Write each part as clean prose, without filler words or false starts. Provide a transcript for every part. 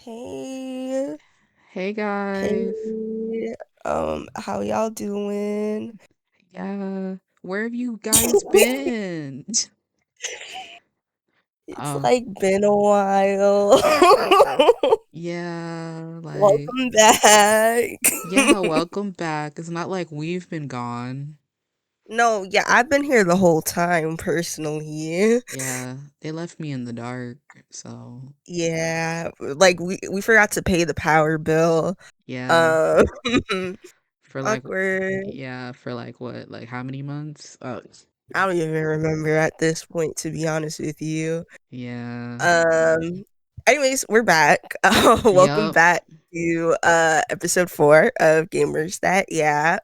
Hey, Hey guys. hey, how y'all doing? Yeah. Where have you guys been? It's Um, like been a while. yeah, like Welcome back. yeah, welcome back. It's not like we've been gone. No, yeah, I've been here the whole time personally. Yeah, they left me in the dark. So, Yeah, like we forgot to pay the power bill. yeah, Um, for like awkward. yeah, for like what? Like how many months? I don't even remember at this point, to be honest with you. Yeah. Um, anyways, we're back. Welcome Yep. back to episode 4 of Gamers That Yeah.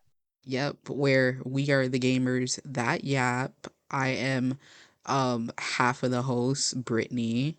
Yep, where we are the gamers that yap. I am half of the host, Brittany.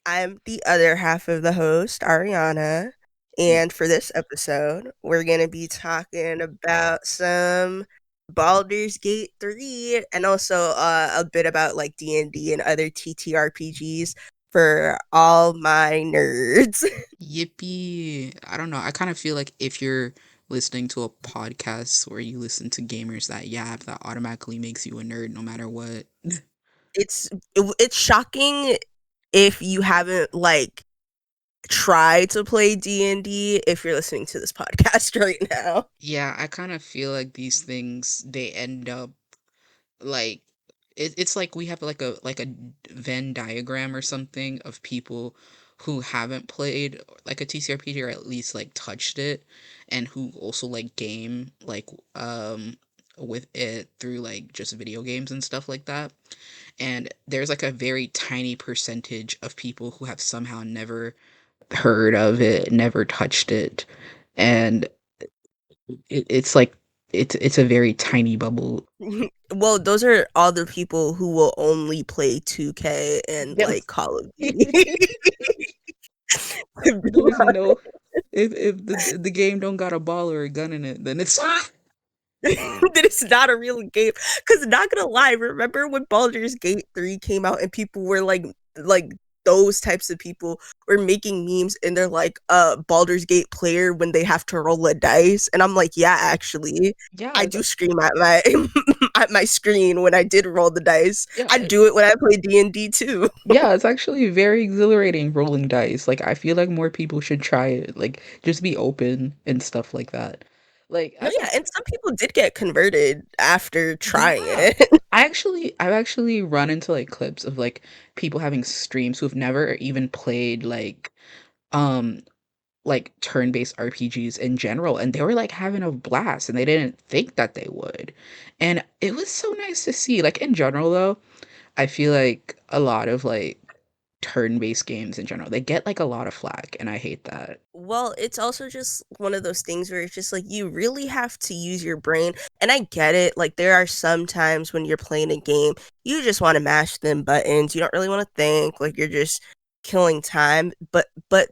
I'm the other half of the host, Ariana. And for this episode, we're gonna be talking about some Baldur's Gate 3 and also a bit about like D&D and other TTRPGs for all my nerds. Yippee. I don't know. I kind of feel like if you're listening to a podcast where you listen to gamers that yap, that automatically makes you a nerd no matter what. It's shocking if you haven't like tried to play D&D if you're listening to this podcast right now. Yeah, I kind of feel like these things they end up like it's like we have like a Venn diagram or something of people who haven't played like a TCRPG or at least like touched it and who also like game with it through like just video games and stuff like that. And there's like a very tiny percentage of people who have somehow never heard of it, never touched it. And it's like it's a very tiny bubble. Well, those are all the people who will only play 2K and Yep. like Call of Duty. There's no if the game don't got a ball or a gun in it, then it's That it's not a real game. Cause not gonna lie, remember when Baldur's Gate 3 came out and people were like those types of people were making memes and they're like Baldur's Gate player when they have to roll a dice. And I'm like, yeah, actually, yeah, I do scream at my at my screen when I did roll the dice. yeah, I do it when I play D&D too. yeah. It's actually very exhilarating rolling dice. Like I feel like more people should try it. Like just be open and stuff like that. Like No, I don't. yeah, and some people did get converted after trying Yeah, it. I've actually run into like clips of like people having streams who've never even played um like turn-based RPGs in general, and they were like having a blast and they didn't think that they would. And it was so nice to see. Like in general though, I feel like a lot of like turn-based games in general, they get like a lot of flack and I hate that. Well, it's also just one of those things where it's just like you really have to use your brain. And I get it. Like there are some times when you're playing a game, you just want to mash them buttons. You don't really want to think. Like you're just killing time. But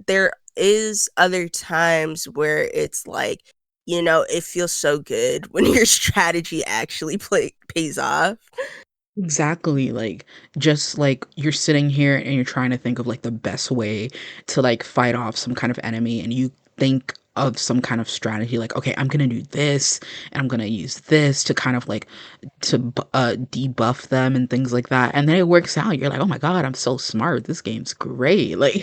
there is other times where it's like, it feels so good when your strategy actually pays off. Exactly. Like just like you're sitting here and you're trying to think of like the best way to like fight off some kind of enemy and you think of some kind of strategy like okay, I'm going to do this and I'm going to use this to kind of like debuff them and things like that. And then it works out. You're like, "Oh my god, I'm so smart. This game's great." Like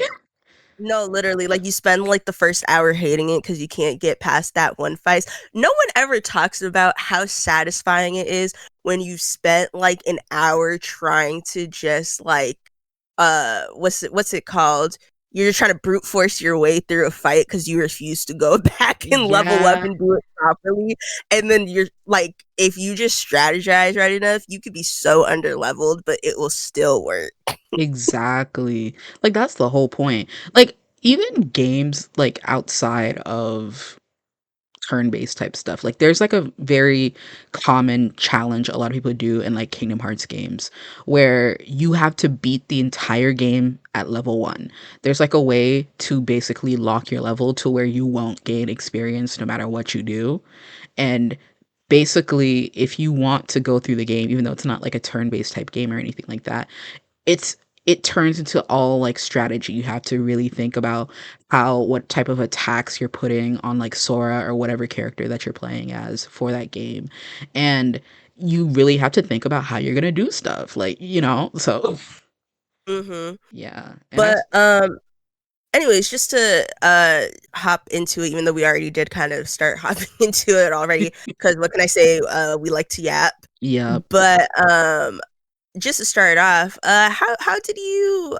No, literally, like you spend like the first hour hating it because you can't get past that one fight. No one ever talks about how satisfying it is when you've spent like an hour trying to just like what's it called? You're just trying to brute force your way through a fight because you refuse to go back and level up yeah, and do it properly. And then you're like, if you just strategize right enough, you could be so underleveled, but it will still work. exactly. Like that's the whole point. Like even games like outside of turn-based type stuff. Like there's like a very common challenge a lot of people do in like Kingdom Hearts games where you have to beat the entire game at level 1. There's like a way to basically lock your level to where you won't gain experience no matter what you do. And basically if you want to go through the game even though it's not like a turn-based type game or anything like that, it's it turns into all like strategy. You have to really think about what type of attacks you're putting on like Sora or whatever character that you're playing as for that game. And you really have to think about how you're going to do stuff, like, so Mm-hmm. yeah. And I But anyways, just to hop into it, even though we already did kind of start hopping into it already, because what can I say? We like to yap. Yep. But just to start off, how did you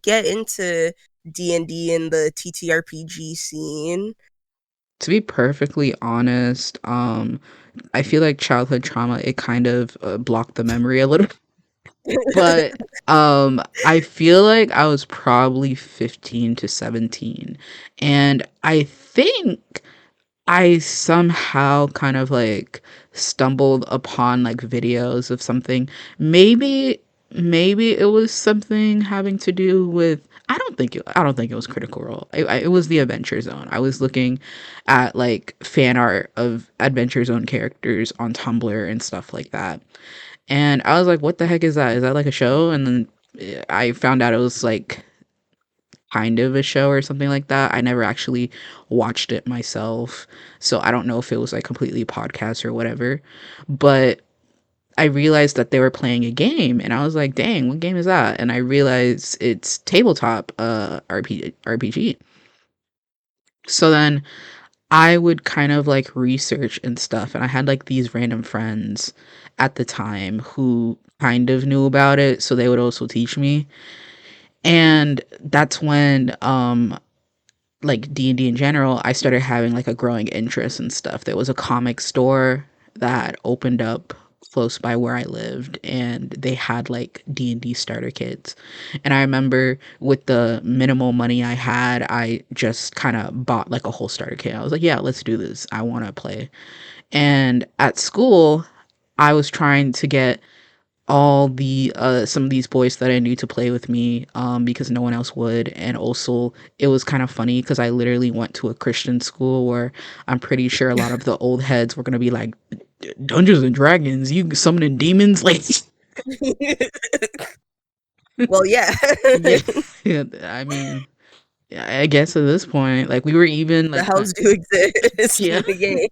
get into D&D and the TTRPG scene? To be perfectly honest, I feel like childhood trauma, it kind of blocked the memory a little. But I feel like I was probably 15 to 17, and I think I somehow kind of like stumbled upon like videos of something. Maybe it was something having to do with, I don't think it was Critical Role. It was the Adventure Zone. I was looking at like fan art of Adventure Zone characters on Tumblr and stuff like that. And I was like, what the heck is that? Is that like a show? And then I found out it was like kind of a show or something like that. I never actually watched it myself. So I don't know if it was like completely podcast or whatever. But I realized that they were playing a game and I was like, dang, what game is that? And I realized it's tabletop RPG. So then I would kind of like research and stuff, and I had like these random friends at the time who kind of knew about it, so they would also teach me. And that's when like D&D in general, I started having like a growing interest in stuff. There was a comic store that opened up close by where I lived, and they had like D&D starter kits. And I remember with the minimal money I had, I just kind of bought like a whole starter kit. I was like, yeah, let's do this. I want to play. And at school, I was trying to get all the some of these boys that I knew to play with me because no one else would. And also it was kind of funny because I literally went to a Christian school where I'm pretty sure a lot of the old heads were gonna be like, Dungeons and Dragons, you summoning demons, like Well, yeah. yeah. Yeah, I mean, yeah, I guess at this point, like we were even The like hells do exist yeah, in the game.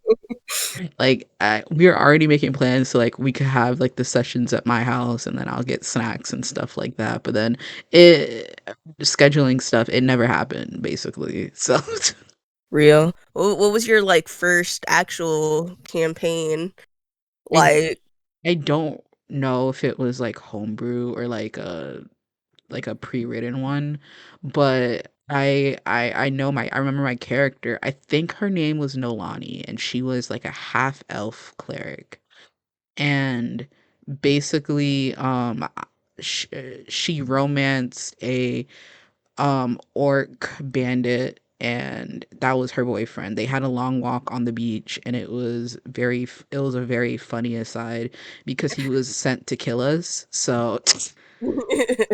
like we were already making plans so like we could have like the sessions at my house, and then I'll get snacks and stuff like that. But then it scheduling stuff, it never happened basically. So Real. What was your like first actual campaign I like? I don't know if it was like homebrew or like a pre-written one, but I know I remember my character. I think her name was Nolani, and she was like a half elf cleric. And basically sh- she romanced a orc bandit, and that was her boyfriend. They had a long walk on the beach, and it was a very funny aside because he was sent to kill us. So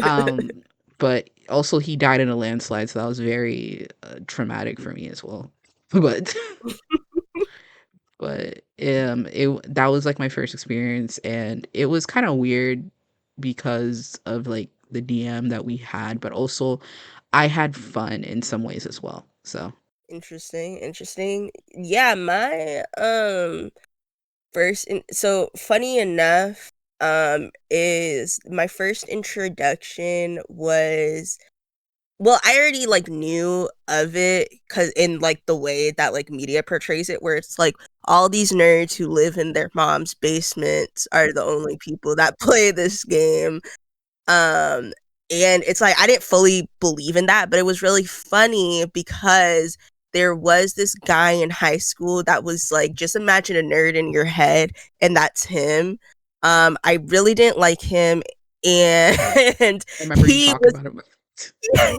um but also he died in a landslide, so that was very traumatic for me as well. But it that was like my first experience, and it was kind of weird because of like the DM that we had, but also I had fun in some ways as well. So Interesting, interesting. Yeah, my so funny enough, is my first introduction was, well, I already like knew of it because in like the way that like media portrays it, where it's like all these nerds who live in their mom's basements are the only people that play this game. Um, and it's like I didn't fully believe in that, but it was really funny because there was this guy in high school that was like, just imagine a nerd in your head, and that's him. I really didn't like him, and I remember you he talking was about it. yeah,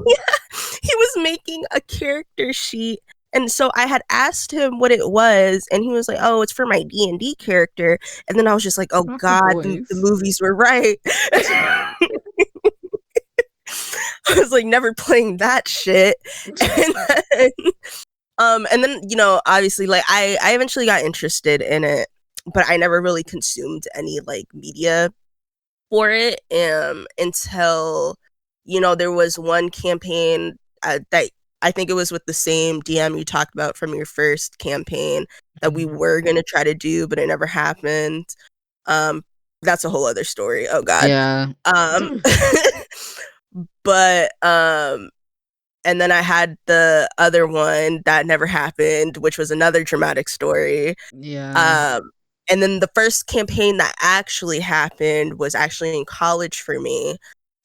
he was making a character sheet. And so I had asked him what it was, and he was like, "Oh, it's for my D&D character." And then I was just like, "Oh Not the God, the boys. movies were right." I was like, never playing that shit. And then, obviously, like I eventually got interested in it, but I never really consumed any like media for it until there was one campaign that I think it was with the same DM you talked about from your first campaign that we Mhm. were gonna try to do, but it never happened. Um, that's a whole other story. Oh God. Yeah. Um, but and then I had the other one that never happened, which was another dramatic story. Yeah. Um, and then the first campaign that actually happened was actually in college for me.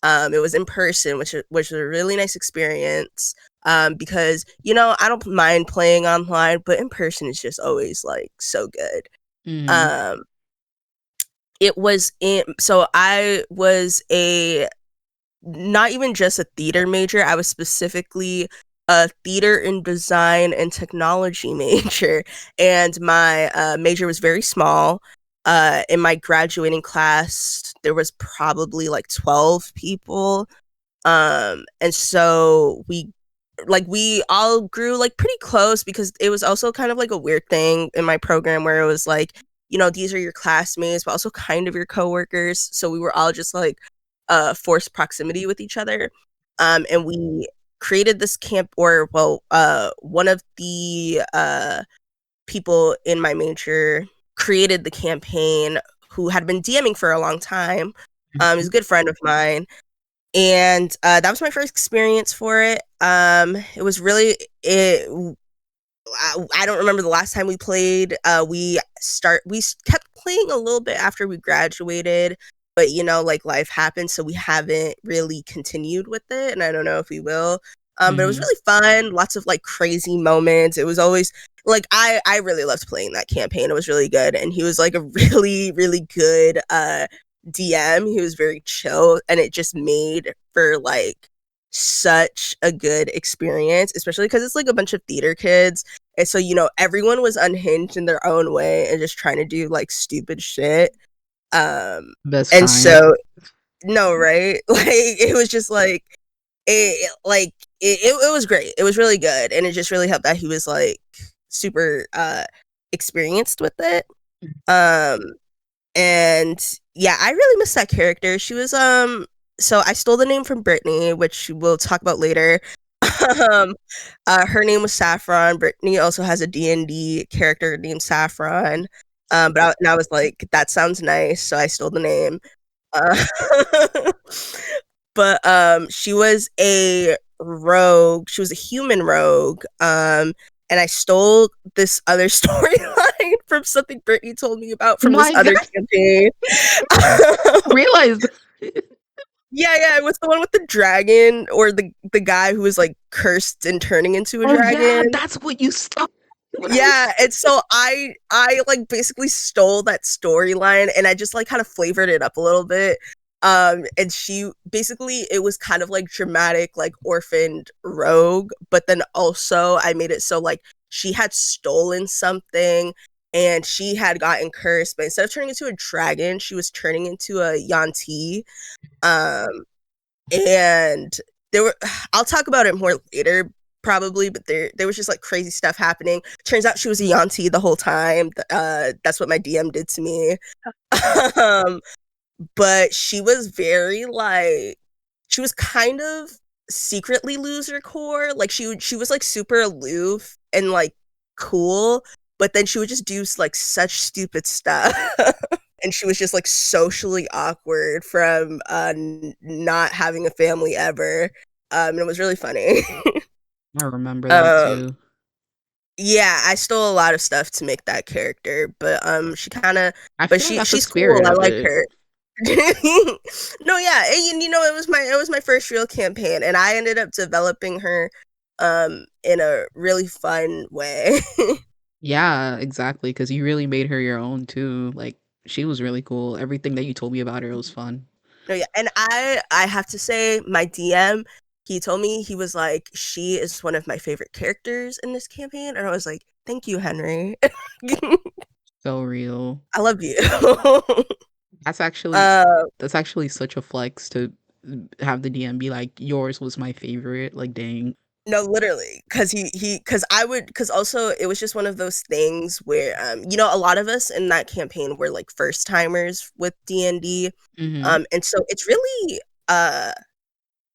It was in person, which was a really nice experience. Because I don't mind playing online, but in person is just always like so good. Mhm. Um, it was in so I was a not even just a theater major. I was specifically a theater and design and technology major, and my major was very small. In my graduating class, there was probably like 12 people, and so we all grew like pretty close because it was also kind of like a weird thing in my program where it was like, these are your classmates, but also kind of your coworkers. So we were all just like forced proximity with each other. And we created this camp, or well, one of the people in my major created the campaign who had been DMing for a long time. He's a Mhm. good friend of mine, and that was my first experience for it. It was really it. I don't remember the last time we played. We kept playing a little bit after we graduated, but like life happened, so we haven't really continued with it, and I don't know if we will. But it was Mhm. really fun. Lots of like crazy moments. It was always like I really loved playing that campaign. It was really good, and he was like a really really good DM. He was very chill, and it just made for like such a good experience, especially because it's like a bunch of theater kids, and so everyone was unhinged in their own way and just trying to do like stupid shit. Um, Best and kind. so no, right? Like it was just like it was great. It was really good, and it just really helped that he was like super experienced with it. Um, and yeah, I really miss that character. She was so I stole the name from Britney, which we'll talk about later. um her name was Saffron. Brittany also has a D&D character named Saffron. And I was like, that sounds nice, so I stole the name. Uh, but she was a rogue. She was a human rogue. And I stole this other storyline from something Brittany told me about from this My other god, campaign. I realized. Yeah, it was the one with the dragon, or the guy who was like cursed and turning into a Oh yeah, dragon. that's what you stopped when I was Yeah, and so I like basically stole that storyline and I just like kind of flavored it up a little bit. And she basically, it was kind of like dramatic, like orphaned rogue, but then also I made it so like she had stolen something and she had gotten cursed, but instead of turning into a dragon, she was turning into a Yanti. Um and there were I'll talk about it more later probably, but there was just like crazy stuff happening. Turns out she was a Yanti the whole time. That's what my DM did to me. um but she was very like, she was kind of secretly loser core. Like she was like super aloof and like cool, but then she would just do like such stupid stuff. And she was just like socially awkward from not having a family ever. And it was really funny. I remember that um too. yeah, I stole a lot of stuff to make that character, but she kind of I but feel like that's the she's cool. spirit I of like it. her. No, yeah, and, it was my first real campaign, and I ended up developing her in a really fun way. Yeah, exactly, because you really made her your own too. Like she was really cool. Everything that you told me about her was fun. No, yeah, and I have to say, my DM, he told me, he was like, she is one of my favorite characters in this campaign, and I was like, thank you, Henry. So real. I love you. That's actually uh, that's actually such a flex to have the DM be like, yours was my favorite. Like, dang. no, literally, because also it was just one of those things where a lot of us in that campaign were like first timers with D&D. Mm-hmm. And so it's really uh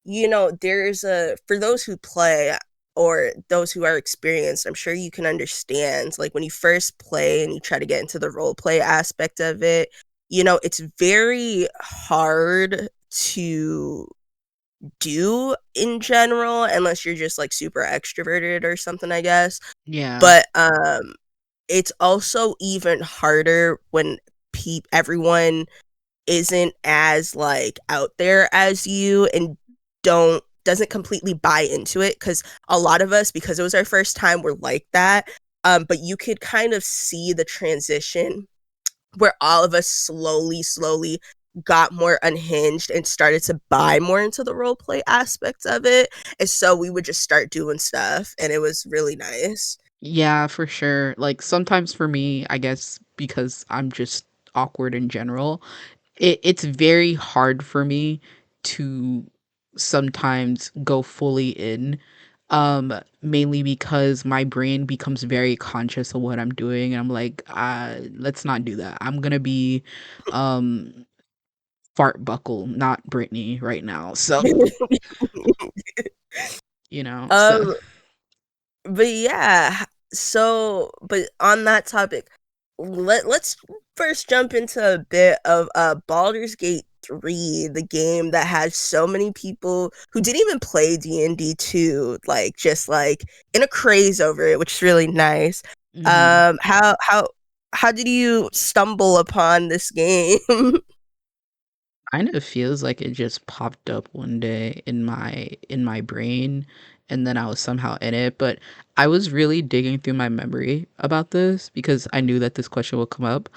there's a for those who play or those who are experienced, I'm sure you can understand, like when you first play and you try to get into the role play aspect of it, it's very hard to do in general unless you're just like super extroverted or something, I guess. Yeah. But it's also even harder when everyone isn't as like out there as you and doesn't completely buy into it, because a lot of us, because it was our first time, were like that. But you could kind of see the transition where all of us slowly got more unhinged and started to buy more into the role play aspect of it. And so we would just start doing stuff and it was really nice. Yeah, for sure. Like sometimes for me, I guess because I'm just awkward in general, it's very hard for me to sometimes go fully in. Mainly because my brain becomes very conscious of what I'm doing and I'm like, let's not do that. I'm gonna be um fart buckle, not Britney right now. So, so um but yeah, so but on that topic, let's first jump into a bit of Baldur's Gate 3, the game that has so many people who didn't even play D&D 2, like just like in a craze over it, which is really nice. mhm. How did you stumble upon this game? Kind of feels like it just popped up one day in my brain and then I was somehow in it, but I was really digging through my memory about this because I knew that this question would come up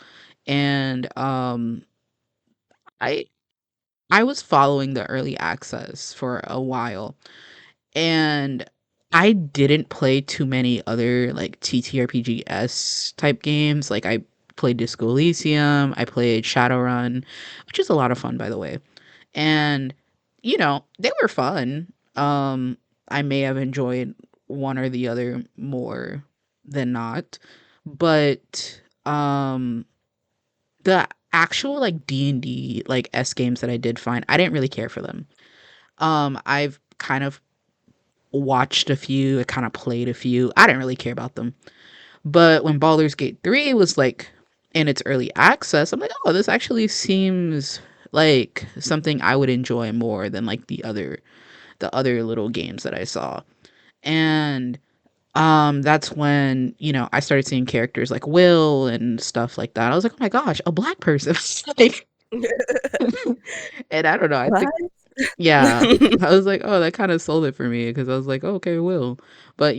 and I I was following the early access for a while and I didn't play too many other like TTRPGs type games. Like I played Disco Elysium, I played Shadowrun, which is a lot of fun by the way. And they were fun. I may have enjoyed one or the other more than not, but the actual like D&D like S games that I did find, I didn't really care for them. I've kind of watched a few, I kind of played a few. I didn't really care about them. But when Baldur's Gate 3 was like in its early access, I'm like, "Oh, this actually seems like something I would enjoy more than like the other little games that I saw." And that's when, I started seeing characters like Will and stuff like that. I was like, "Oh my gosh, a black person." Like and I don't know, I What? think yeah. I was like, "Oh, that kind of sold it for me" because I was like, oh, "Okay, Will." But,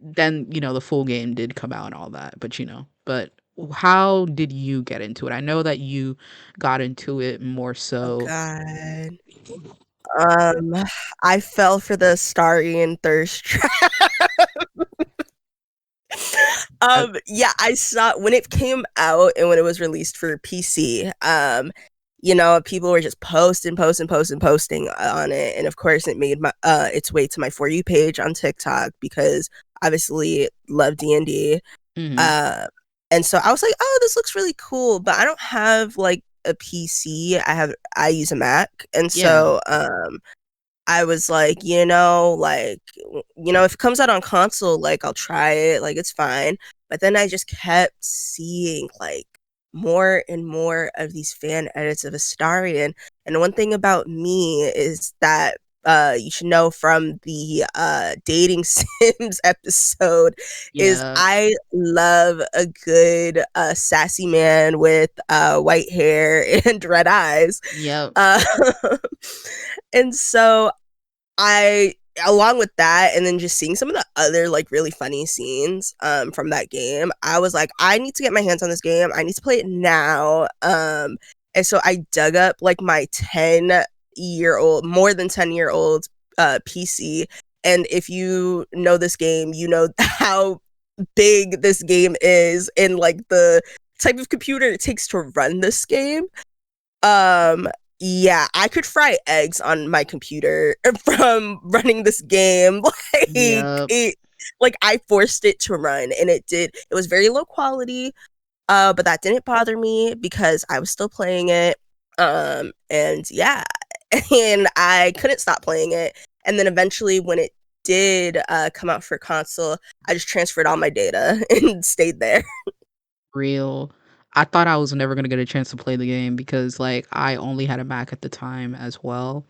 then the full game did come out and all that, but how did you get into it? I know that you got into it more Oh so. God. Um, I fell for the starry and thirst trap. uh, Yeah, I saw when it came out and when it was released for PC. People were just posting on it, and of course, it made my its way to my For You page on TikTok because obviously love D&D. mhm, Uh, and so I was like, oh, this looks really cool, but I don't have like a PC. I use a Mac, and yeah, so I was like, if it comes out on console, like I'll try it, like it's fine. But then I just kept seeing like more and more of these fan edits of Astarion. And one thing about me is that you should know from the dating sims episode is yeah, I love a good sassy man with white hair and red eyes. yep, uh, and so I along with that and then just seeing some of the other like really funny scenes from that game, I was like, I need to get my hands on this game. I need to play it now. And so I dug up like my 10-year-old, more than 10-year-old PC. And if you know this game, you know how big this game is and like the type of computer it takes to run this game. um, yeah, I could fry eggs on my computer from running this game. yep, Like I forced it to run and it did. It was very low quality, but that didn't bother me because I was still playing it. And yeah, and I couldn't stop playing it. And then eventually, when it did come out for console, I just transferred all my data and stayed there. Real. I thought I was never gonna get a chance to play the game because, like, I only had a Mac at the time as well,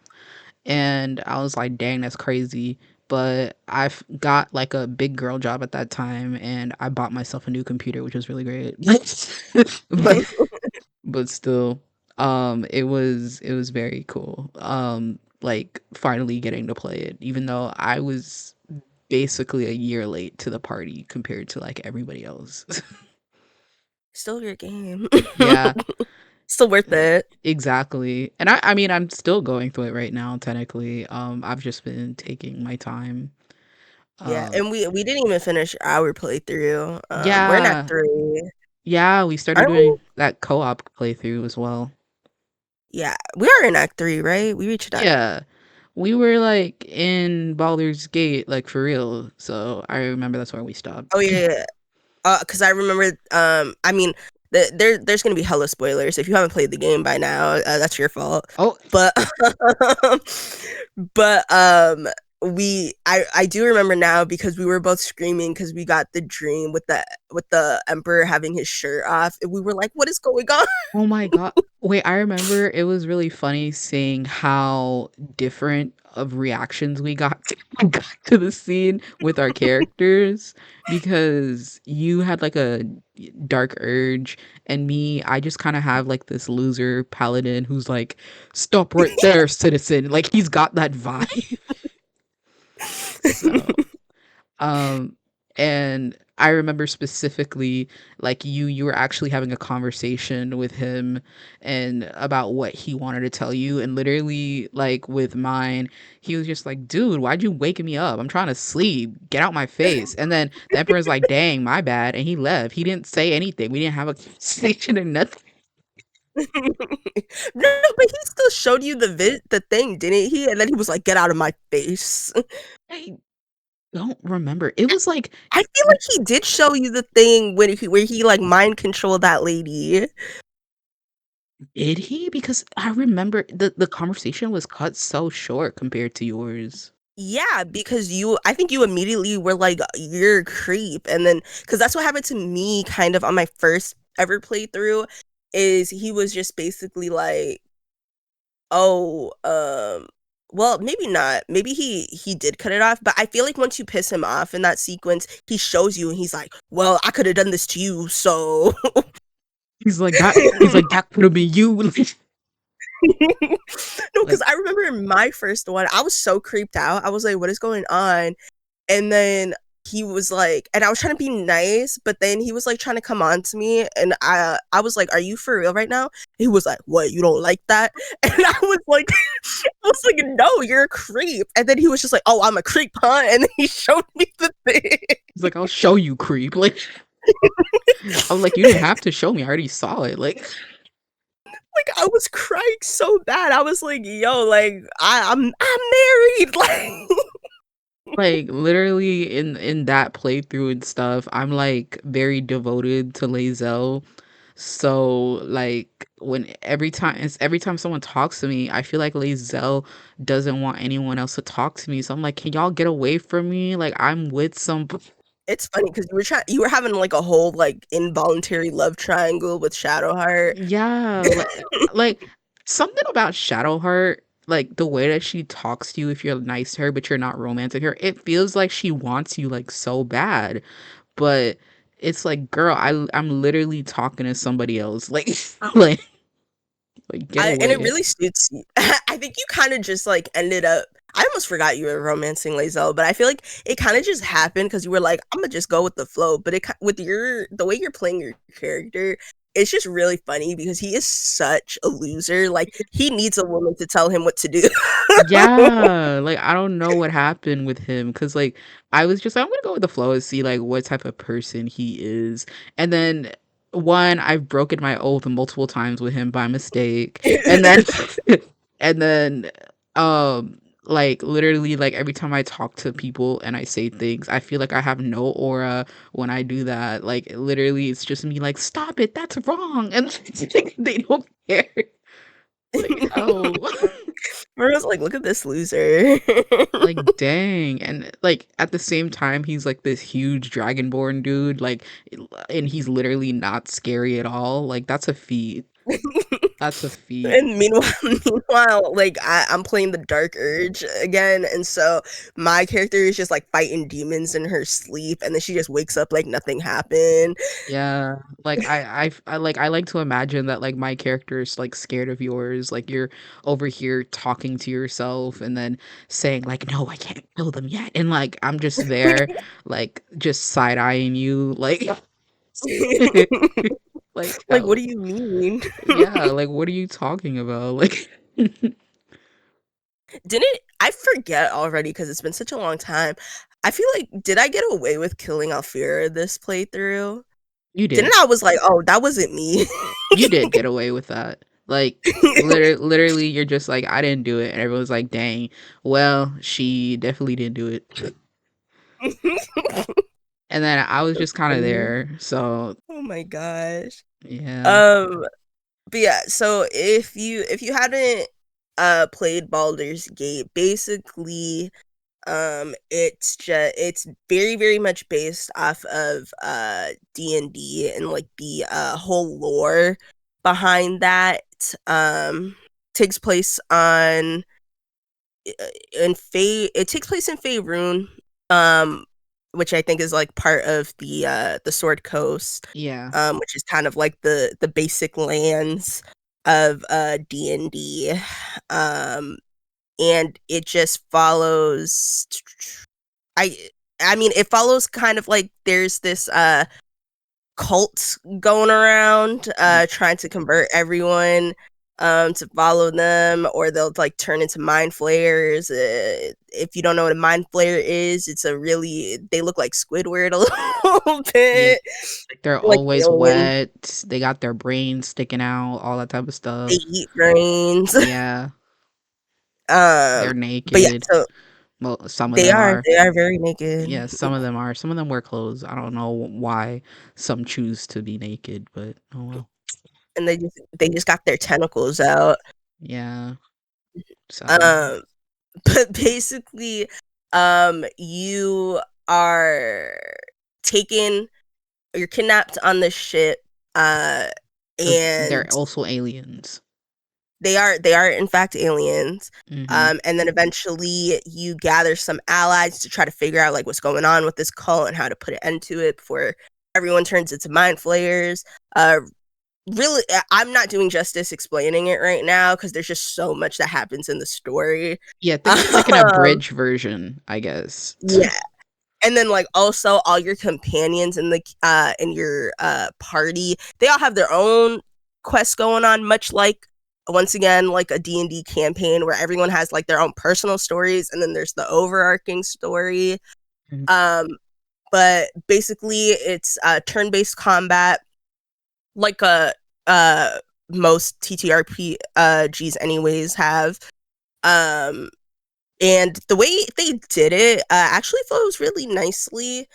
and I was like, "Dang, that's crazy." But I've got like a big girl job at that time, and I bought myself a new computer, which was really great. but but still, it was very cool. Like finally getting to play it, even though I was basically a year late to the party compared to like everybody else. Still your game. Yeah. Still worth it. Exactly. And I mean, I'm still going through it right now, technically. I've just been taking my time. Yeah, Um, and we didn't even finish our playthrough. We're in Act yeah, 3, yeah, we started aren't we? doing that co-op playthrough as well. Yeah, we are in Act 3, right? We reached Act. Yeah, we were like in Baldur's Gate, like for real. So I remember that's where we stopped. Oh yeah, yeah. Because I remember. I mean, there's gonna be hella spoilers if you haven't played the game by now. That's your fault. Oh, But but I do remember now because we were both screaming because we got the dream with the emperor having his shirt off, and we were like, "What is going on?" oh my God. Wait, I remember it was really funny seeing how different of reactions we got got to the scene with our characters because you had like a dark urge and me, I just kind of have like this loser paladin who's like, "Stop right there, citizen." Like he's got that vibe. So um, and I remember specifically, like you were actually having a conversation with him and about what he wanted to tell you, and literally, like with mine, he was just like, "Dude, why'd you wake me up? I'm trying to sleep. Get out my face." And then the emperor's like, "Dang, my bad," and he left. He didn't say anything. We didn't have a conversation or nothing. No, but he still showed you the thing, didn't he? And then he was like, "Get out of my face." I don't remember. It was like, I feel like he did show you the thing where he like mind controlled that lady. did he? Because I remember the conversation was cut so short compared to yours. Yeah, because I think you immediately were like, "You're a creep," and then because that's what happened to me, kind of on my first ever playthrough, is he was just basically like, "Oh, well, maybe not. Maybe he did cut it off, but I feel like once you piss him off in that sequence, he shows you and he's like, "Well, I could have done this to you, so." That could have been you. No, because Like, I remember in my first one, I was so creeped out. I was like, "What is going on?" And then he was like, and I was trying to be nice, but then he was like trying to come on to me, and I was like, "Are you for real right now?" He was like, "What? You don't like that?" And I was like, I was like, "No, you're a creep." And then he was just like, "Oh, I'm a creep, huh?" And then he showed me the thing. he's like, "I'll show you, creep." Like, I was like, "You didn't have to show me. I already saw it." Like I was crying so bad. I was like, "Yo, like I'm married." Like literally in that playthrough and stuff, I'm like very devoted to Lae'zel. So like when every time someone talks to me, I feel like Lae'zel doesn't want anyone else to talk to me. So I'm like, can y'all get away from me? Like I'm with some. It's funny because you were having like a whole like involuntary love triangle with Shadowheart. Yeah, like something about Shadowheart, like the way that she talks to you if you're nice to her, but you're not romantic her, it feels like she wants you like so bad. But it's like, girl, I'm literally talking to somebody else. Like, like, get And it away. really suits you. I think you kind of just like ended up. I almost forgot you were romancing Lae'zel, but I feel like it kind of just happened because you were like, "I'm gonna just go with the flow." But with the way you're playing your character, it's just really funny because he is such a loser. Like he needs a woman to tell him what to do. Yeah, like I don't know what happened with him because like I was just like, I'm gonna go with the flow and see like what type of person he is. And then one, I've broken my oath multiple times with him by mistake. And then and then like literally like every time I talk to people and I say things, I feel like I have no aura when I do that. Like literally it's just me like, stop it, that's wrong. And they don't care. Like, oh. Everyone's like, look at this loser. Like, dang. And like at the same time, he's like this huge dragonborn dude, like, and he's literally not scary at all. Like, that's a feat. That's a feat. And meanwhile, like I'm playing the Dark Urge again, and so my character is just like fighting demons in her sleep, and then she just wakes up like nothing happened. Yeah, like I like to imagine that like my character is like scared of yours, like you're over here talking to yourself and then saying like, "No, I can't kill them yet," and like I'm just there, like just side eyeing you, like, like Like, what how, do you mean? yeah, like what are you talking about, like. Didn't I forget already because it's been such a long time? I feel like did I get away with killing Alfira this playthrough? You Didn't did. I was like, oh, that wasn't me. You did get away with that. Like literally you're just like I didn't do it and everyone's like, "Dang. Well, she definitely didn't do it." And then I was That's just kind of funny. there. So, Oh my gosh. yeah. Um, but yeah, so if you hadn't played Baldur's Gate, basically it's very very much based off of D&D and like the whole lore behind that. Takes place on in it takes place in Faerun, um which I think is like part of the Sword Coast, Yeah. which is kind of like the basic lands of D&D. Um and it just follows I I mean it follows kind of like there's this cult going around trying to convert everyone to follow them, or they'll like turn into mind flayers. If you don't know what a mind flayer is, it's a really they look like Squidward a little Yeah. bit, Like they're like always alien. wet. They got their brains sticking out, all that type of They stuff. eat brains. Yeah. um They're but yeah, naked. so Well, some of them are. they are very naked. Yeah, some of them are. Some of them wear clothes. I don't know why some choose to be naked, but oh well. And they just got their tentacles out. Yeah. So, um but basically you are taken you're kidnapped on this ship, uh cuz they're and also aliens. they are in fact aliens. Mhm. And then eventually you gather some allies to try to figure out like what's going on with this cult and how to put an end to it before everyone turns into mind flayers. Really, I'm not doing justice explaining it right now because there's just so much that happens in the story. Yeah, think of it like an um abridged version, I guess. yeah. And then like also all your companions in your party, they all have their own quests going on, much like once again like a D&D campaign where everyone has like their own personal stories, and then there's the overarching story. Mhm. um but basically it's turn-based combat, like uh most TTRPGs anyways have. um and the way they did it actually flows really nicely,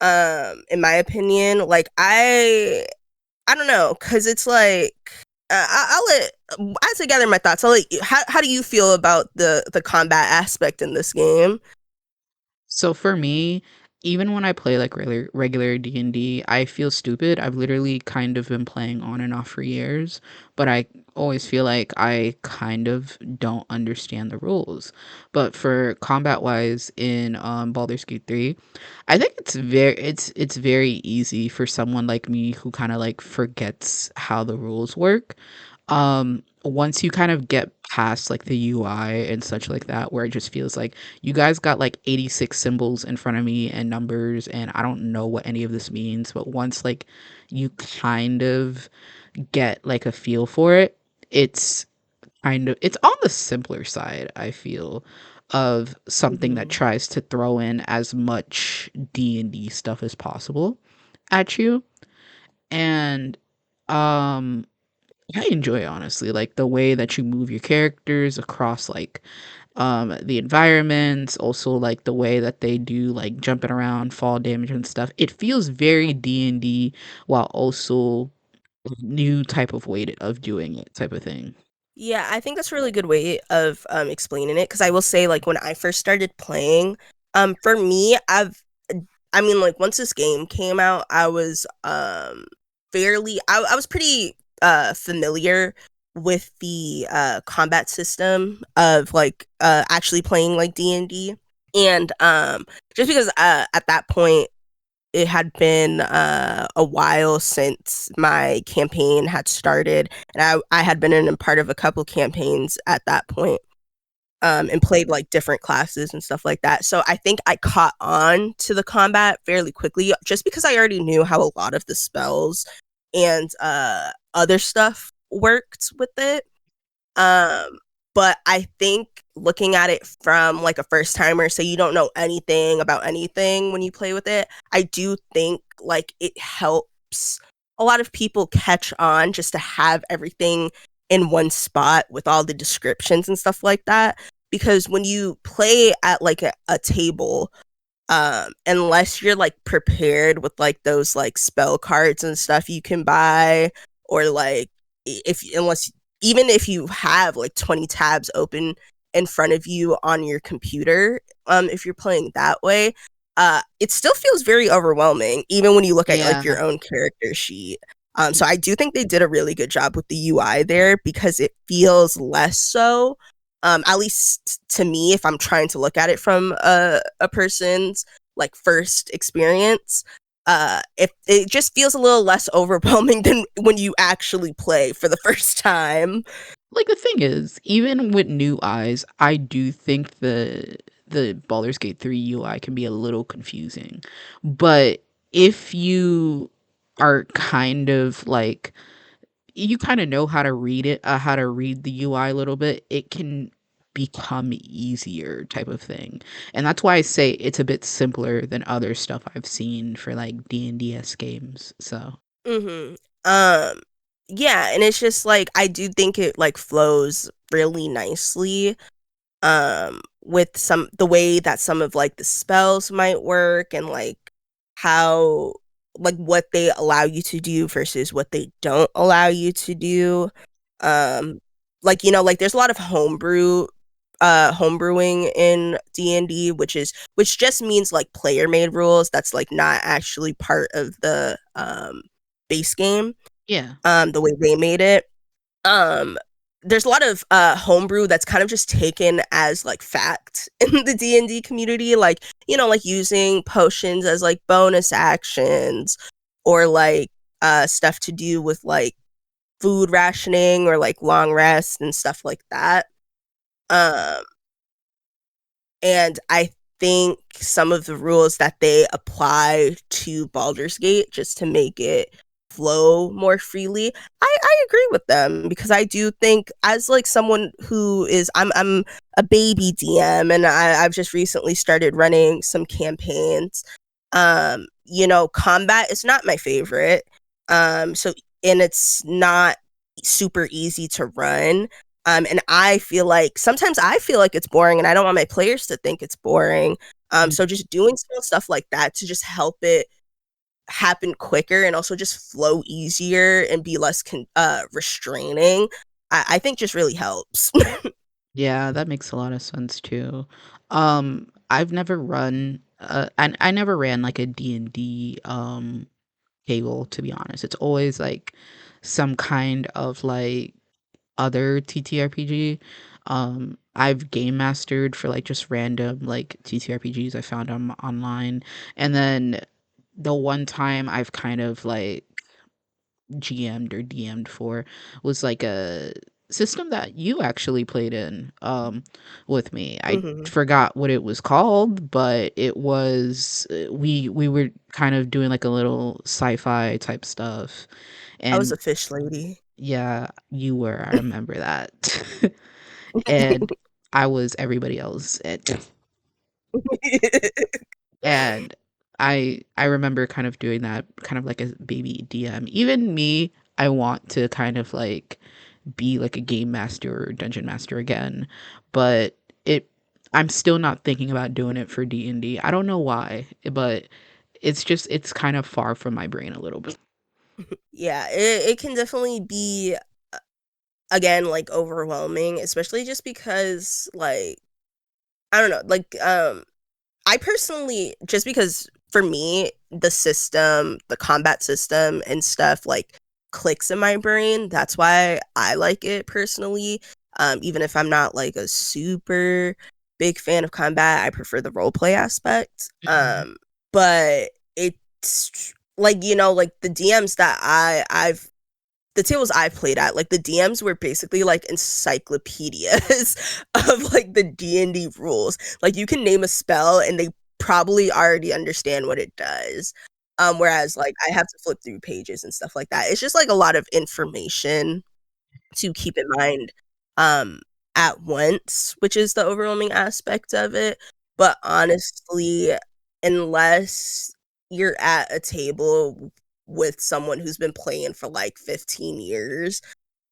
in my opinion. Like I don't know, because it's like I'll let as I gather my thoughts, I'll let you, how do you feel about the combat aspect in this game? So for me, even when I play like regular D&D, I feel stupid. I've literally kind of been playing on and off for years, but I always feel like I kind of don't understand the rules. But for combat wise in Baldur's Gate 3, I think it's very easy for someone like me who kind of like forgets how the rules work. Once you kind of get past like the UI and such like that, where it just feels like you guys got like 86 symbols in front of me and numbers, and I don't know what any of this means, but once like you kind of get like a feel for it, it's it's on the simpler side, I feel, of something that Mhm. tries to throw in as much D&D stuff as possible at you. And um I enjoy it, honestly, like the way that you move your characters across like the environments, also like the way that they do like jumping around, fall damage and stuff. It feels very D&D while also new type of way of doing it type of thing. Yeah, I think that's a really good way of explaining it because I will say like when I first started playing, for me, I mean like once this game came out, I was I was pretty familiar with the combat system of like actually playing like D&D. And just because at that point it had been a while since my campaign had started, and I had been in a part of a couple campaigns at that point, and played like different classes and stuff like that. So I think I caught on to the combat fairly quickly, just because I already knew how a lot of the spells and other stuff worked with it. Um, but I think looking at it from like a first timer, so you don't know anything about anything when you play with it, I do think like it helps a lot of people catch on just to have everything in one spot with all the descriptions and stuff like that. Because when you play at like a table, unless you're like prepared with like those like spell cards and stuff you can buy, or like if unless even if you have like 20 tabs open in front of you on your computer, if you're playing that way, it still feels very overwhelming even when you look at like Yeah. your own character sheet. So I do think they did a really good job with the UI there because it feels less so, at least to me, if I'm trying to look at it from a person's like first experience, if it just feels a little less overwhelming than when you actually play for the first time. Like, the thing is, even with new eyes, I do think the Baldur's Gate 3 UI can be a little confusing. But if you are kind of like you kind of know how to read it, how to read the UI a little bit, it can become easier type of thing. And that's why I say it's a bit simpler than other stuff I've seen for like D&DS games. So, Mm-hmm. Yeah, and it's just like I do think it like flows really nicely with some the way that some of like the spells might work, and like how like what they allow you to do versus what they don't allow you to do. um like like there's a lot of homebrewing in D&D, which just means like player made rules that's like not actually part of the base game, yeah. the way they made it. um there's a lot of homebrew that's kind of just taken as like fact in the D&D community, like like using potions as like bonus actions, or like stuff to do with like food rationing or like long rest and stuff like that. um and I think some of the rules that they apply to Baldur's Gate just to make it flow more freely, I agree with them, because I do think as like someone who is I'm a baby DM, and I've just recently started running some campaigns. Combat is not my favorite. So and it's not super easy to run. And I feel like sometimes I feel like it's boring, and I don't want my players to think it's boring. Mm. So just doing small stuff like that to just help it happen quicker and also just flow easier and be less restraining, I think just really helps. Yeah, that makes a lot of sense too. I've never run I never ran like a D&D table, to be honest. It's always like some kind of like other TTRPG. I've game mastered for like just random like TTRPGs I found online. And then the one time I've kind of like GM'd or DM'd for was like a system that you actually played in with me. I Hmm. forgot what it was called, but it was we were kind of doing like a little sci-fi type stuff. I was a And fish lady. yeah, you were. I remember that. And I was everybody else. And I remember kind of doing that kind of like a baby DM. Even me, I want to kind of like be like a game master or dungeon master again, but it I'm still not thinking about doing it for D&D. I don't know why, but it's kind of far from my brain a little bit. Yeah, it can definitely be again, like overwhelming, especially just because like I don't know, like I personally, just because for me, the system, the combat system and stuff like clicks in my brain. That's why I like it personally. Even if I'm not like a super big fan of combat, I prefer the roleplay aspect. Mhm. But it's like, like the DMs that I've the tables I've played at, like the DMs were basically like encyclopedias of like the D&D rules. Like you can name a spell and they probably already understand what it does. Whereas like I have to flip through pages and stuff like that. It's just like a lot of information to keep in mind um at once, which is the overwhelming aspect of it. But honestly, unless you're at a table with someone who's been playing for like 15 years,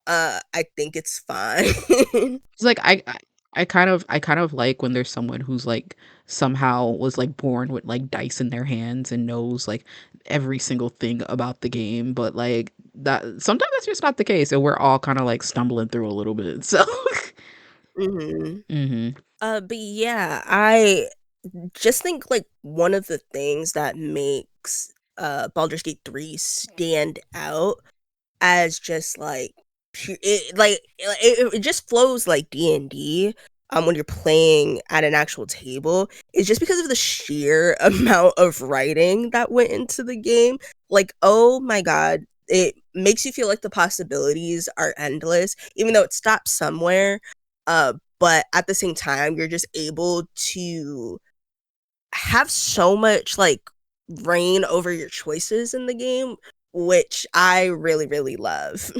I think it's fine. It's like I kind of like when there's someone who's like somehow was like born with like dice in their hands and knows like every single thing about the game, but like that sometimes that's just not the case, and we're all kind of like stumbling through a little bit. So hmm mhm. but yeah, I just think like one of the things that makes Baldur's Gate 3 stand out as just like it just flows like D&D when you're playing at an actual table is just because of the sheer amount of writing that went into the game. Like, oh my god, it makes you feel like the possibilities are endless even though it stops somewhere. But at the same time you're just able to have so much like reign over your choices in the game, which I really, really love.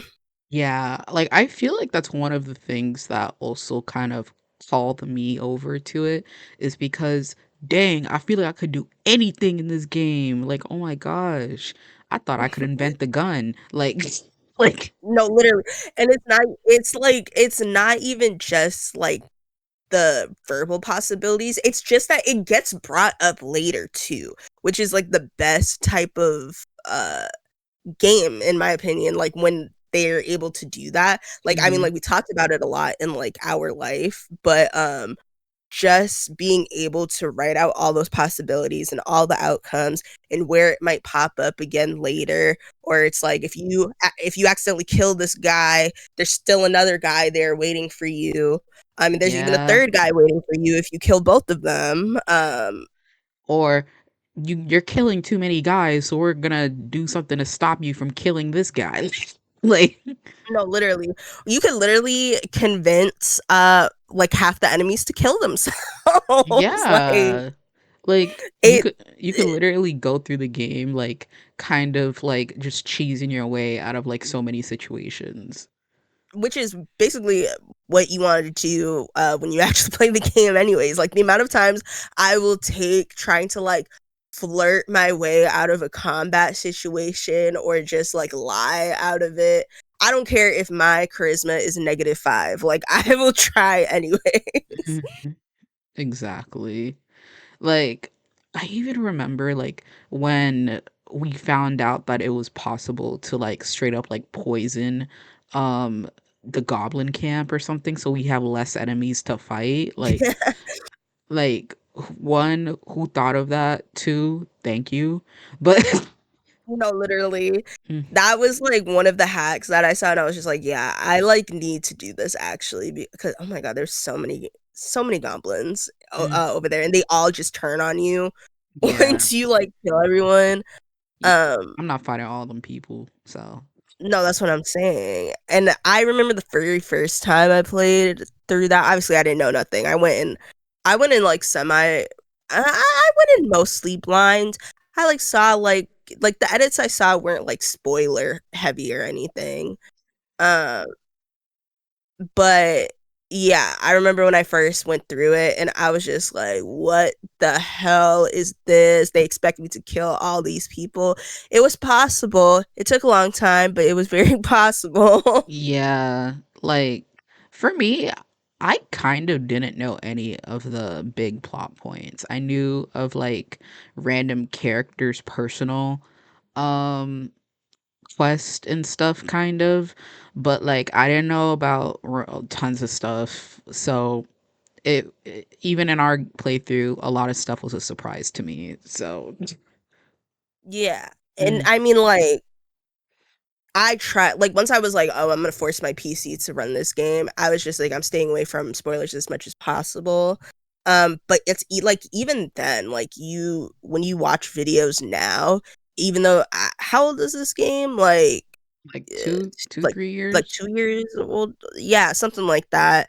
Yeah, like I feel like that's one of the things that also kind of called me over to it is because dang, I feel like I could do anything in this game. Like, oh my gosh, I thought I could invent the gun. Like, like, No, literally. And it's not even just like the verbal possibilities. It's just that it gets brought up later too, which is like the best type of game in my opinion, like when they're able to do that. Like I mean mhm, like we talked about it a lot in like our life, but just being able to write out all those possibilities and all the outcomes and where it might pop up again later, or it's like if you accidentally kill this guy, there's still another guy there waiting for you. I mean there's even a yeah. third guy waiting for you if you kill both of them. Or you're killing too many guys, so we're gonna do something to stop you from killing this guy. Like, No, literally. You could literally convince like half the enemies to kill themselves. Like yeah. Like it, you could literally go through the game like kind of like just cheesing your way out of like so many situations. which is basically what you wanted to do when you actually play the game anyways. Like the amount of times I will take trying to like flirt my way out of a combat situation or just like lie out of it. I don't care if my charisma is -5. Like I will try anyways. Mhm. Exactly. Like I even remember like when we found out that it was possible to like straight up like poison um the goblin camp or something so we have less enemies to fight. Like one, who thought of that? Two, thank you. But No, literally. mm, That was like one of the hacks that I saw, and I was just like, yeah, I like need to do this actually because oh my god, there's so many goblins mm, over there, and they all just turn on you yeah. once you like kill everyone. Yeah, Um, I'm not fighting all them people, so no, that's what I'm saying. And I remember the very first time I played through that. Obviously, I didn't know nothing. I went in like I went in mostly blind. I like saw like the edits I saw weren't like spoiler heavy or anything. Um, but yeah, I remember when I first went through it and I was just like, what the hell is this? They expect me to kill all these people. It was possible. It took a long time, but it was very possible. yeah, like for me, I kind of didn't know any of the big plot points. I knew of like random characters' personal um quest and stuff, kind of, but like I didn't know about tons of stuff. So even in our playthrough, a lot of stuff was a surprise to me. So Yeah. And mm, I mean, like, I tried, like, once I was like, oh, I'm gonna force my PC to run this game, I was just like, I'm staying away from spoilers as much as possible. But it's like, even then, like, when you watch videos now, even though, how old is this game? like Uh, two, like, 3 years. 2 years old? Yeah, something like that.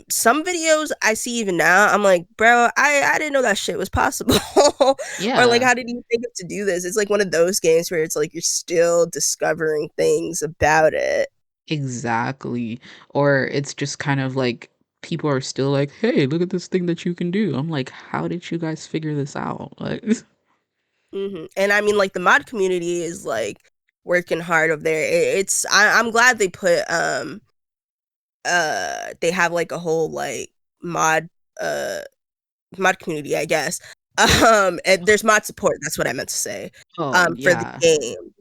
Some videos I see even now, I'm like, bro, I didn't know that shit was possible. Or like, Yeah, how did you think of to do this? It's like one of those games where it's like you're still discovering things about it. exactly. Or it's just kind of like people are still like, "Hey, look at this thing that you can do." I'm like, "How did you guys figure this out?" Like, And I mean, like, the mod community is like working hard over there. I'm glad they put they have like a whole like mod uh mod community, I guess. And there's mod support, that's what I meant to say. oh, For the yeah. game.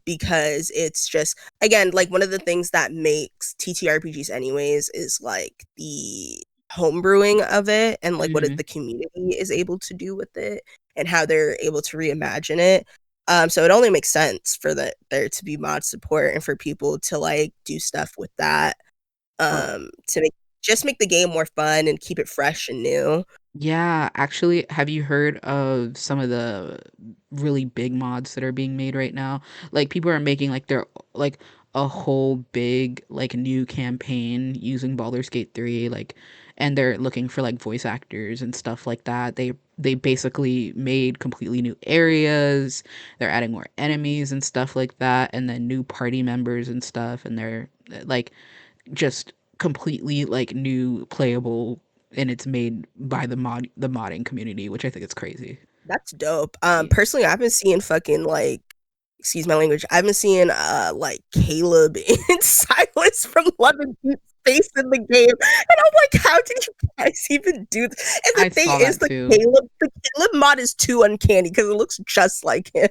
Because it's just, again, like, one of the things that makes TTRPGs anyways is like the homebrewing of it, and like Mhm. the community is able to do with it, and how they're able to reimagine it. So it only makes sense for there to be mod support and for people to like do stuff with that, Oh, to make the game more fun and keep it fresh and new. yeah, actually, have you heard of some of the really big mods that are being made right now? Like people are making like their like a whole big like new campaign using Baldur's Gate 3 like and they're looking for like voice actors and stuff like that. They basically made completely new areas. They're adding more enemies and stuff like that and then new party members and stuff and they're like just completely like new playable and it's made by the modding community, which I think is crazy. That's dope. Yeah. Personally, I've been seeing fucking like, excuse my language. I've been seeing like Caleb and Silas from Love and Deep Space in the game, and I'm like, how did you guys even do this? And the I thing saw is, that too. The Caleb mod is too uncanny because it looks just like him.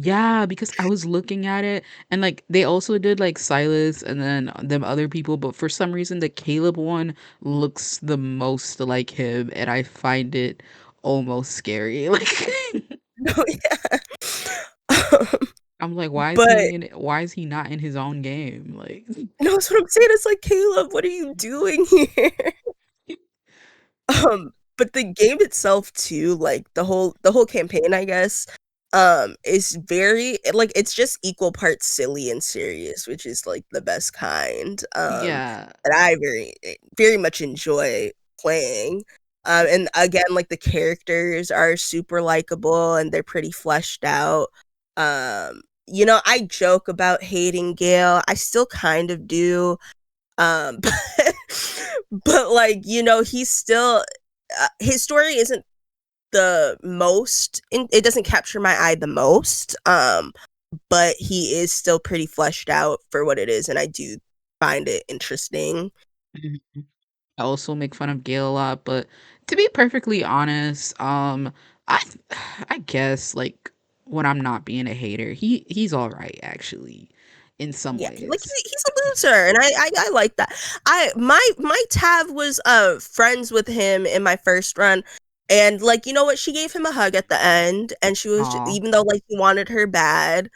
Yeah, because I was looking at it and like they also did like Silas and then them other people, but for some reason the Caleb one looks the most like him and I find it almost scary. Like No, yeah. Um, I'm like, but why is he not in his own game? Like no, that's what I'm saying. It's like, Caleb, what are you doing here? But the game itself too, like the whole campaign, I guess, is very like, it's just equal parts silly and serious, which is like the best kind. yeah. That I very much enjoy playing. And again, like, the characters are super likable and they're pretty fleshed out. I joke about hating Gale. I still kind of do. But, like, he's still his story isn't it doesn't capture my eye the most. But he is still pretty fleshed out for what it is, and I do find it interesting. Mhm. I also make fun of Gale a lot, but to be perfectly honest, I I guess like when I'm not being a hater, he's all right actually in some Yeah, like, ways. he's a loser, and I like that. My Tav was friends with him in my first run, and like, you know what, she gave him a hug at the end, and she was Aw. even though like he wanted her bad.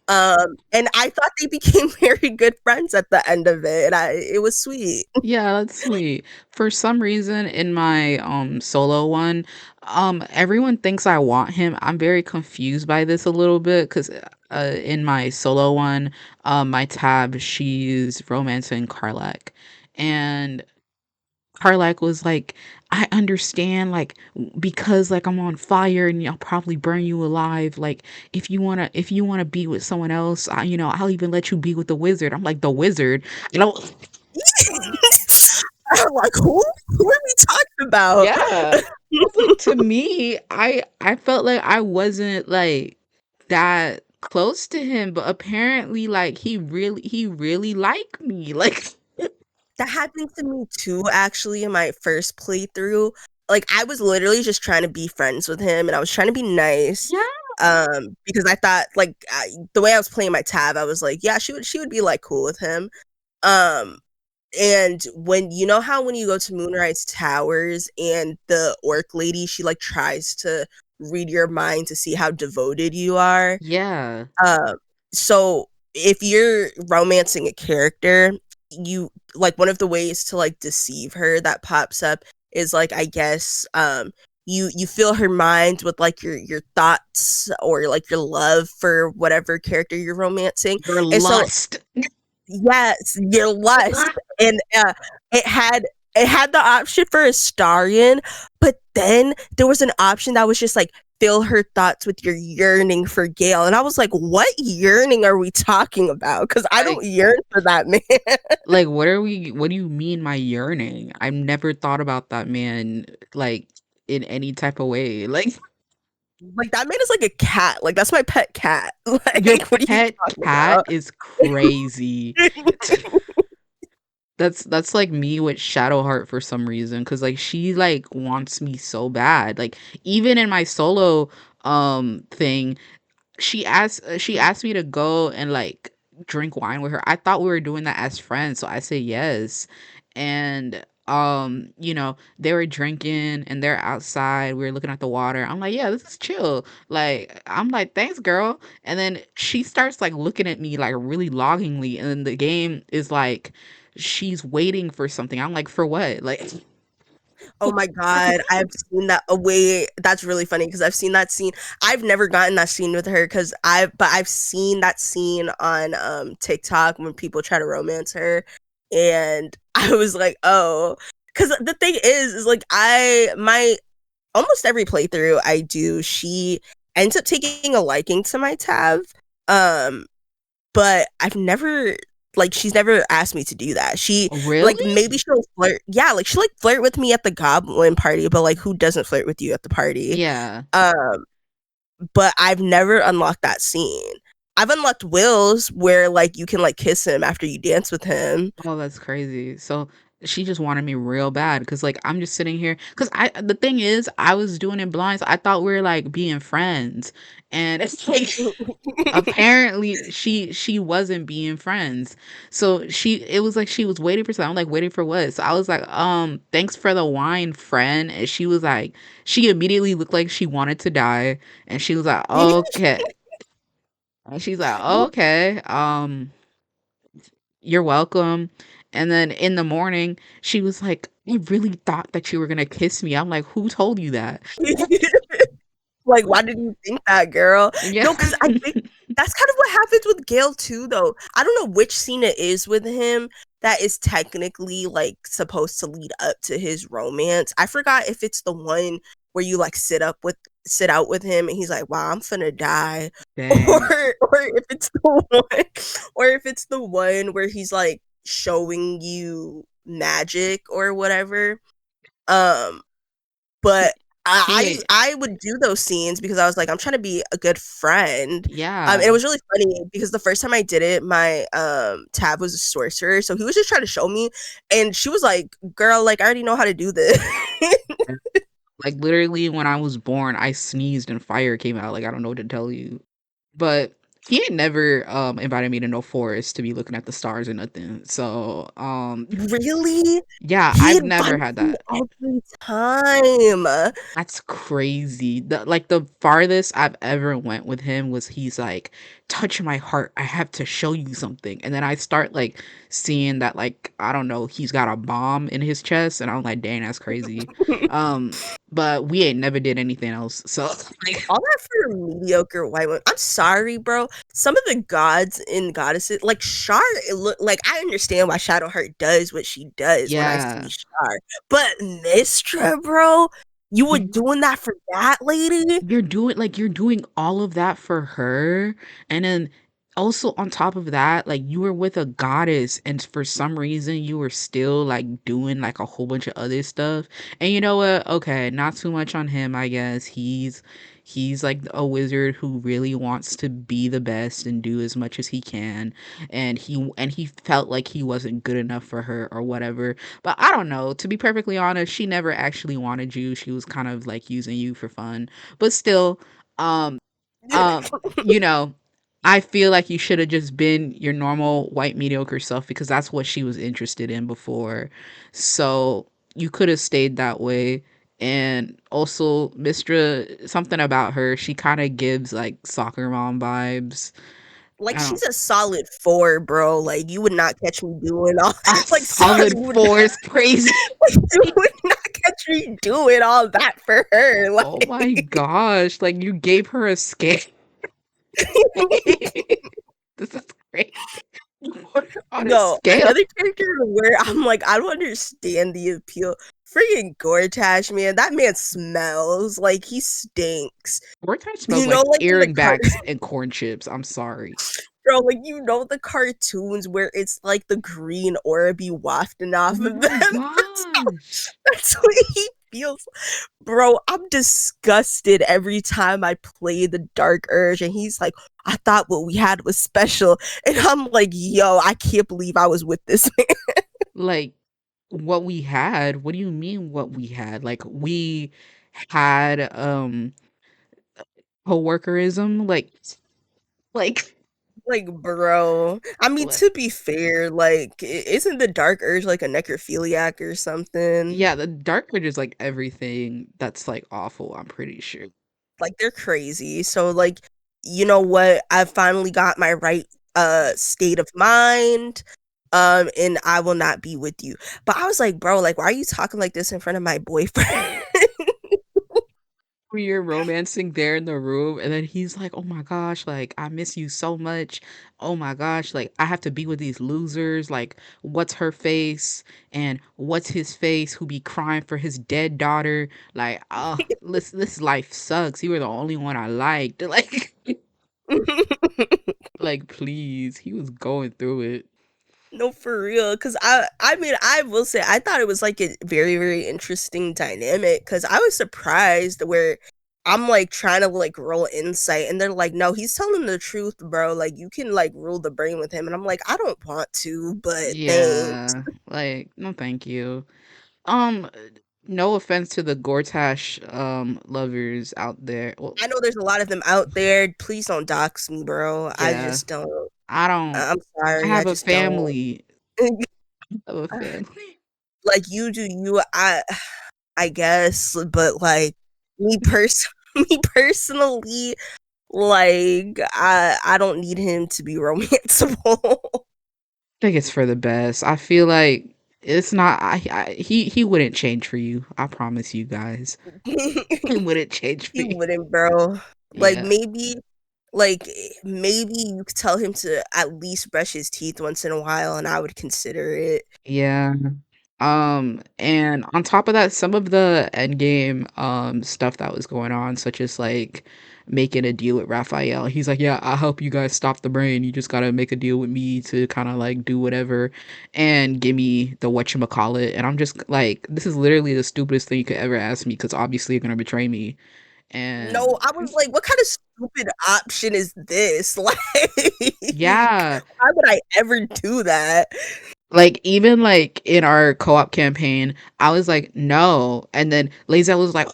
And I thought they became very good friends at the end of it, and it was sweet. Yeah, that's sweet. For some reason in my solo one, everyone thinks I want him. I'm very confused by this a little bit cuz in my solo one, my tab she's romancing Karlak. And Karlak was like, "I understand, like, because, like, I'm on fire and I'll probably burn you alive. Like, if you wanna be with someone else, I'll even let you be with the wizard." I'm like, "The wizard?" You know? I'm like, who are we talking about? Yeah. I was like, to me, I felt like I wasn't, like, that close to him, but apparently, like, he really liked me. Like, That happened to me too, actually, in my first playthrough. Like, I was literally just trying to be friends with him, and I was trying to be nice. yeah. Because I thought like the way I was playing my tab, I was like, yeah, she would be like cool with him. Um, and when you know how when you go to Moonrise Towers and the orc lady, she like tries to read your mind to see how devoted you are. Yeah. Um, so if you're romancing a character, you like one of the ways to like deceive her that pops up is like I guess you fill her mind with like your thoughts or like your love for whatever character you're romancing. Your And so lust. yes, your lust, and it had it had the option for Astarion, but then there was an option that was just like fill her thoughts with your yearning for Gale, and I was like, what yearning are we talking about? Because I Like don't yearn for that man. what do you mean my yearning? I've never thought about that man like in any type of way. Like Like that man is like a cat. Like that's my pet cat. your Like what are you pet talking cat about? is crazy. That's like me with Shadowheart for some reason, cause like she like wants me so bad. Like even in my solo thing, she asked me to go and like drink wine with her. I thought we were doing that as friends, so I say yes. And they were drinking and they're outside. We were looking at the water. I'm like, yeah, this is chill. Like I'm like, thanks, girl. And then she starts like looking at me like really longingly, and then the game is like she's waiting for something. I'm like, for what? Like Oh my god, I've seen that. Oh wait, that's really funny because I've seen that scene. I've never gotten that scene with her because I've seen that scene on TikTok when people try to romance her, and I was like, oh, because the thing is like my almost every playthrough I do, she ends up taking a liking to my tab. Um, but I've never like she's never asked me to do that. She like really? maybe she'll flirt. Yeah, like she'll like flirt with me at the goblin party, but like who doesn't flirt with you at the party? Yeah. Um, but I've never unlocked that scene. I've unlocked Will's where like you can like kiss him after you dance with him. Oh, that's crazy. So she just wanted me real bad because like I'm just sitting here because the thing is I was doing it blind. So I thought we were like being friends, and it's like apparently she wasn't being friends. So it was like she was waiting for something. I'm like, waiting for what? So I was like, thanks for the wine, friend. And she was like, she immediately looked like she wanted to die, and she was like, okay. And she's like, okay, you're welcome. And then in the morning, she was like, I really thought that you were gonna kiss me. I'm like, who told you that? Like, why did you think that, girl? Yeah. No, because I think that's kind of what happens with Gale too, though. I don't know which scene it is with him that is technically like supposed to lead up to his romance. I forgot if it's the one where you like sit out with him and he's like, "Wow, I'm finna die," Dang. or if it's the one, or if it's the one where he's like showing you magic or whatever. Um, but Wait. I would do those scenes because I was like, I'm trying to be a good friend. And it Yeah. was really funny because the first time I did it, my tab was a sorcerer, so he was just trying to show me, and she was like, "Girl, like I already know how to do this." Like literally when I was born, I sneezed and fire came out. Like I don't know what to tell you. But he had never invited me to no forest to be looking at the stars or nothing. So Really? yeah, He I've never invites had me that. every time. That's crazy. The farthest I've ever went with him was he's like, touch my heart. I have to show you something. And then I start like seeing that like, I don't know, he's got a bomb in his chest, and I'm like, dang, that's crazy. Um, but we ain't never did anything else. So like All that for a mediocre white one. I'm sorry, bro. Some of the gods and goddesses, like Shar, like I understand why Shadowheart does what she does when I see yeah. Shar, but Mistra, bro, you were You doing that for that lady. you're doing all of that for her, and then also on top of that, like you were with a goddess, and for some reason you were still like doing like a whole bunch of other stuff. And you know what, okay, not too much on him, I guess. He's like a wizard who really wants to be the best and do as much as he can, and he felt like he wasn't good enough for her or whatever. But I don't know, to be perfectly honest, she never actually wanted you. She was kind of like using you for fun. But still, um Um, you know, I feel like you should have just been your normal white mediocre self because that's what she was interested in before. So you could have stayed that way. And also, Mistra, something about her, she kind of gives like soccer mom vibes. Like I don't. she's a solid 4, bro. Like you would not catch me doing all A like sorry, solid four is crazy. you would not catch me doing all that for her. Oh my Like gosh! Like you gave her a scare. This is great. On a no, scale. another character where I'm like, I don't understand the appeal. Freaking Gortash, man. That man smells like he stinks. Wartime smells You know, like like in the earring backs and corn chips. I'm sorry. bro, like you know the cartoons where it's like the green aura be wafting Oh off of them. my gosh. That's what he feels. Bro, I'm disgusted every time I play the Dark Urge, and he's like, I thought what we had was special. And I'm like, yo, I can't believe I was with this man. Like what we had, what do you mean what we had? Like we had co-workerism, like Like, bro. I mean, like to be fair, like, isn't the Dark Urge like a necrophiliac or something? yeah, the dark witch is like everything that's like awful, I'm pretty sure. Like, they're crazy. So, like, you know what? I finally got my right state of mind. And I will not be with you. But I was like, bro, like, why are you talking like this in front of my boyfriend? Where you're romancing there in the room and then he's like, "Oh my gosh, like I miss you so much. Oh my gosh, like I have to be with these losers. Like what's her face and what's his face who be crying for his dead daughter? Like, oh, this life sucks. You were the only one I liked." Like please, he was going through it. No, for real. Cause I mean, I will say I thought it was like a very, very interesting dynamic. Cause I was surprised where I'm like trying to like roll insight, and they're like, no, he's telling the truth, bro. Like you can like rule the brain with him, and I'm like, I don't want to, but thanks. Yeah, like no thank you. Um, no offense to the Gortash lovers out there. Well, I know there's a lot of them out there. Please don't dox me, bro. I yeah. just don't. I don't I'm I sorry. I have a just don't. family. I have a family. Like you do you. I guess, but like me person me personally, like I don't need him to be romanceable. I think it's for the best. I feel like it's not he wouldn't change for you. I promise you guys. He wouldn't change for He you. wouldn't, bro. Like Yeah. like maybe you could tell him to at least brush his teeth once in a while, and I would consider it. Yeah. And on top of that, some of the end game stuff that was going on, such as like making a deal with Raphael. He's like, "Yeah, I'll help you guys stop the brain. You just gotta make a deal with me to kind of like do whatever and give me the whatchamacallit." And I'm just like, this is literally the stupidest thing you could ever ask me because obviously you're gonna betray me. No, And I was like, what kind of stupid option is this? Like, yeah, why would I ever do that? like even like in our co-op campaign, I was like, no. And then Lazel was like,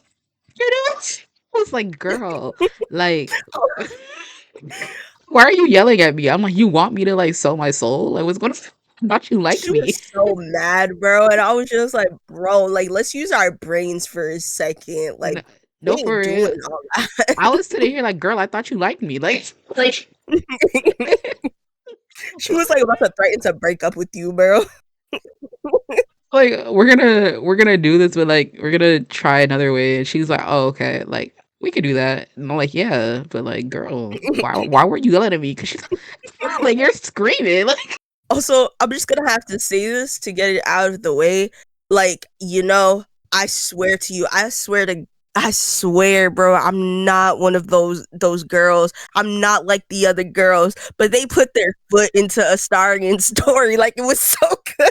you know what? I was like, girl, like, why are you yelling at me? I'm like, you want me to like sell my soul? Like, what's going on? I thought you liked She was me. so mad, bro. And I was just like, bro, like, let's use our brains for a second. No, Like, we no, ain't for real. doing all that. I was sitting here like, girl, I thought you liked me. Like, She was like about to threaten to break up with you, bro. like we're gonna do this, but like we're gonna try another way. And she's like, oh, okay, like we could do that. And I'm like, yeah, but like, girl, why were you yelling at me? Because she's like, you're screaming. Like, Also, I'm just gonna have to say this to get it out of the way. Like, I swear to you, I swear, bro, I'm not one of those girls. I'm not like the other girls, but they put their foot into a Starian story like it was so good.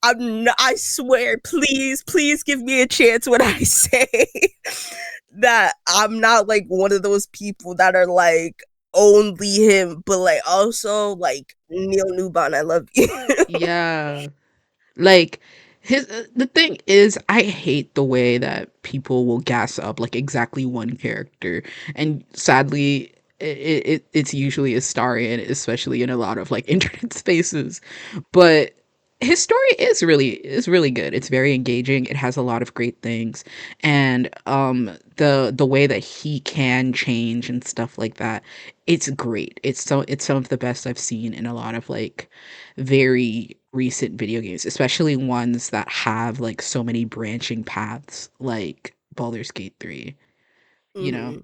I swear, please, please give me a chance when I say that I'm not like one of those people that are like only him, but like also like Neil Newbon, I love you. yeah, like. The thing is, I hate the way that people will gas up like exactly one character, and sadly, it's usually Astarion, especially in a lot of like internet spaces. But his story is really good. It's very engaging. It has a lot of great things, and the way that he can change and stuff like that, it's great. It's some of the best I've seen in a lot of like very recent video games, especially ones that have like so many branching paths like Baldur's Gate 3, you know? Hmm.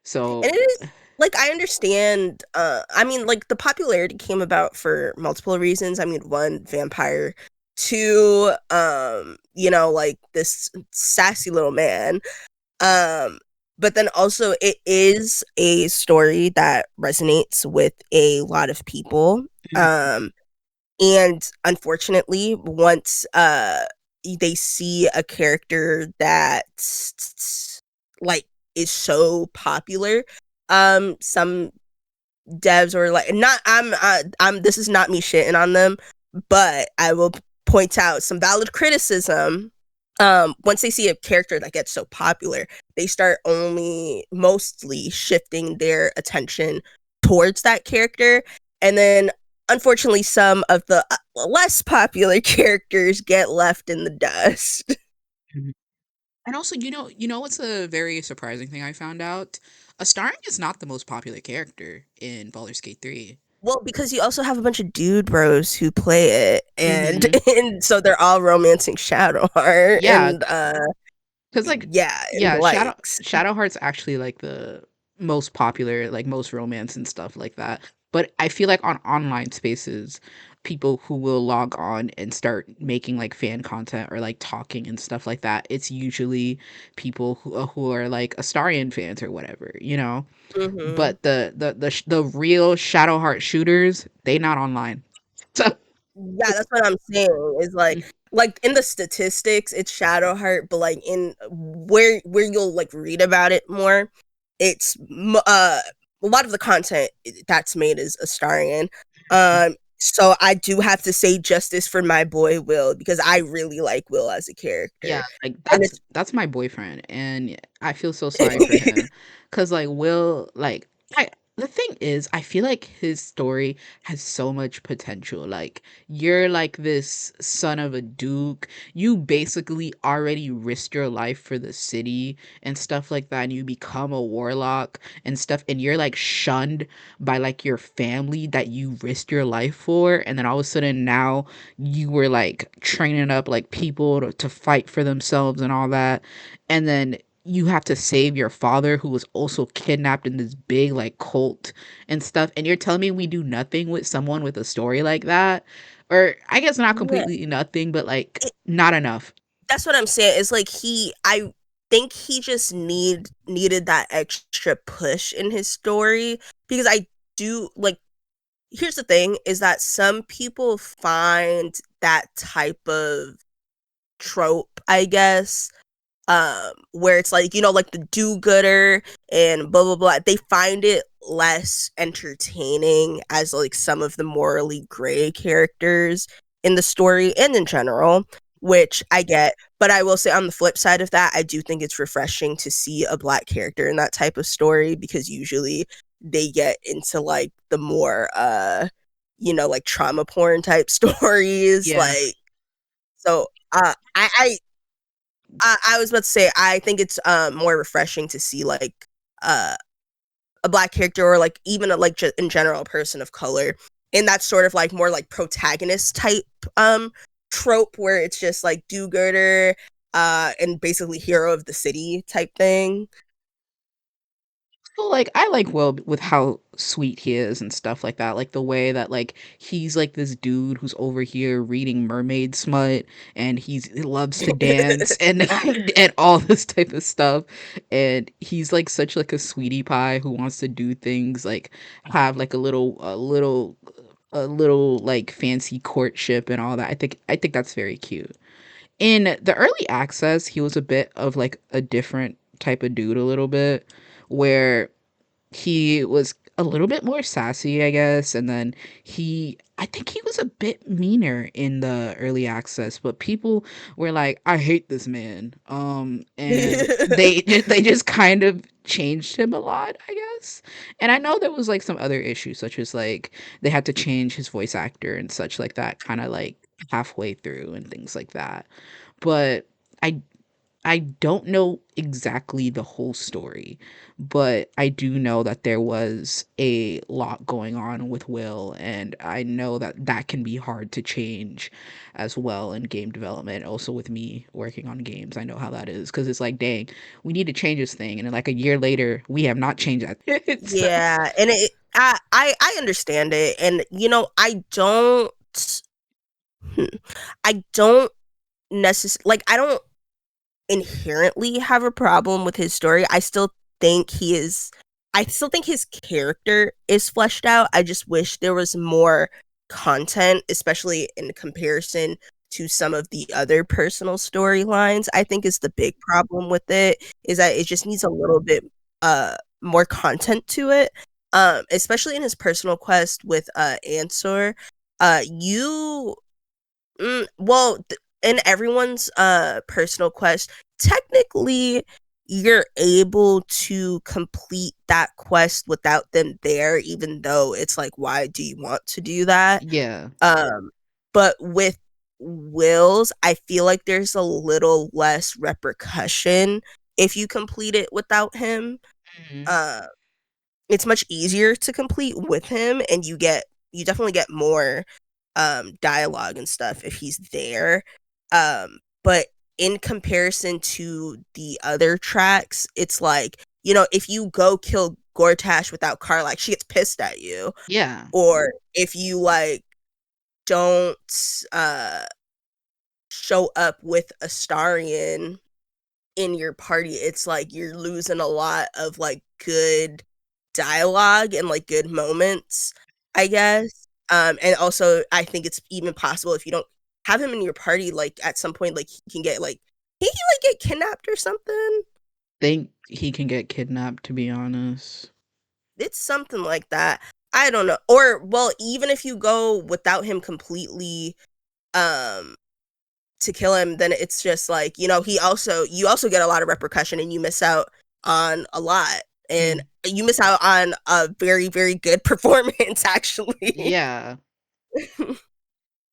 So, And it is like I understand. I mean, like the popularity came about for multiple reasons. I mean, one, vampire. Two, like this sassy little man. Um, but then also it is a story that resonates with a lot of people. mhm, Um, and unfortunately, once they see a character that like is so popular, some devs or like not I'm this is not me shitting on them, but I will point out some valid criticism. Once they see a character that gets so popular, they start only mostly shifting their attention towards that character, and then unfortunately some of the less popular characters get left in the dust. mhm. And also, what's a very surprising thing I found out? Astarion is not the most popular character in Baldur's Gate 3. Well, because you also have a bunch of dude bros who play it, and Mhm. and so they're all romancing Shadowheart, Yeah, and 'cause, like yeah, and yeah, likes. Shadowheart's actually, like, the most popular, like, most romance and stuff like that, but I feel like on online spaces, people who will log on and start making, like, fan content or, like, talking and stuff like that, it's usually people who are, like, Astarion fans or whatever, you know? Hmm. But the real Shadowheart shooters, they not online. So Yeah, that's what I'm saying. Is like in the statistics, it's Shadowheart, but like in where you'll like read about it more, it's a lot of the content that's made is Astarion. So I do have to say justice for my boy Will because I really like Will as a yeah, character, like, and that's my boyfriend, and I feel so sorry for it's him, cause like, Will like, I the thing is, I feel like his story has so much potential, like, you're, like, this son of a duke, you basically already risked your life for the city and stuff like that, and you become a warlock and stuff, and you're, like, shunned by, like, your family that you risked your life for, and then all of a sudden now you were like training up like people to fight for themselves and all that, and then you have to save your father who was also kidnapped in this big like cult and stuff, and you're telling me we do nothing with someone with a story like that, or I guess not yeah. completely nothing, but like not enough. That's what I'm saying. It's like I think he just needed that extra push in his story because I do like here's the thing is that some people find that type of trope, I guess, where it's like like the do-gooder and blah blah blah, they find it less entertaining as like some of the morally gray characters in the story and in general, which I get. But I will say on the flip side of that, I do think it's refreshing to see a black character in that type of story because usually they get into like the more like trauma porn type stories, Yeah. like so I was about to say I think it's more refreshing to see like uh a black character or like even a, like in general a person of color in that sort of like more like protagonist type trope where it's just like do-gooder and basically hero of the city type thing. Well, like, I like Will with how sweet he is and stuff like that. Like the way that like he's like this dude who's over here reading mermaid smut, and he loves to dance and and all this type of stuff. And he's like such like a sweetie pie who wants to do things like have like a little like fancy courtship and all that. I think that's very cute. In the early access, he was a bit of like a different type of dude a little bit, where he was a little bit more sassy, I guess, and then I think he was a bit meaner in the early access, but people were like, "I hate this man." And they just kind of changed him a lot, I guess. And I know there was like some other issues, such as like they had to change his voice actor and such like that, kind of like halfway through and things like that. But I I don't know exactly the whole story, but I do know that there was a lot going on with Will, and I know that that can be hard to change as well in game development. Also, with me working on games, I know how that is because it's like, dang, we need to change this thing, and then like a year later, we have not changed that. So, Yeah, and I understand it, and hmm, I don't necessarily like I don't inherently have a problem with his story. Think he is I still think his character is fleshed out. I just wish there was more content, especially in comparison to some of the other personal storylines. I think is the big problem with it is that it just needs a little bit more content to it. Especially in his personal quest with Answer. You in everyone's personal quest, technically you're able to complete that quest without them there, even though it's like, why do you want to do that? yeah. Um, but with Will's, I feel like there's a little less repercussion if you complete it without him. Mhm. Uh, it's much easier to complete with him, and you definitely get more dialogue and stuff if he's there. But in comparison to the other tracks, it's like, if you go kill Gortash without Karlach, she gets pissed at you. Yeah. Or if you like don't uh show up with Astarion in your party, it's like you're losing a lot of like good dialogue and like good moments, I guess. And also I think it's even possible if you don't have him in your party, like at some point, like he like get kidnapped or something. Think he can get kidnapped, to be honest. It's something like that. I don't know. Or well, even if you go without him completely, um, to kill him, then it's just like, you also get a lot of repercussion and you miss out on a lot. And Mm. you miss out on a very, very good performance, actually. Yeah.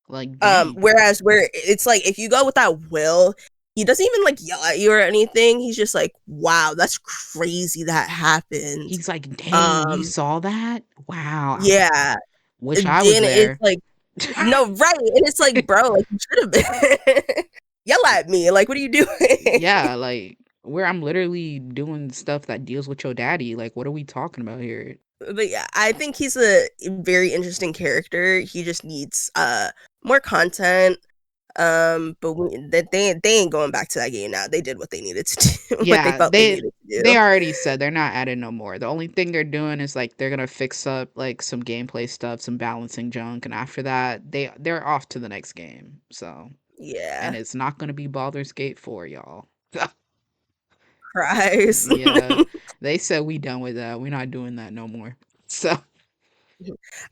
Like, dang. Whereas where it's like if you go with that Will, he doesn't even like yell at you or anything. He's just like, wow, that's crazy that happened. He's like, "Dang, you Um, saw that? Wow, yeah. wish And I was then it's there." like, no, right. And it's like, bro, like you should have been. Yell at me. Like, what are you doing? Yeah, like, where I'm literally doing stuff that deals with your daddy, like, what are we talking about here? But yeah, I think he's a very interesting character. He just needs more content. But they ain't going back to that game now. They did what they needed to do, what they Yeah, felt they needed to they do. already said they're not adding no more. The only thing they're doing is, like, they're gonna fix up, like, some gameplay stuff, some balancing junk, and after that, they're off to the next game, so and Yeah, it's not gonna be Baldur's Gate 4, y'all. cries. Yeah, they said, "We done with that, we're not doing that no more." So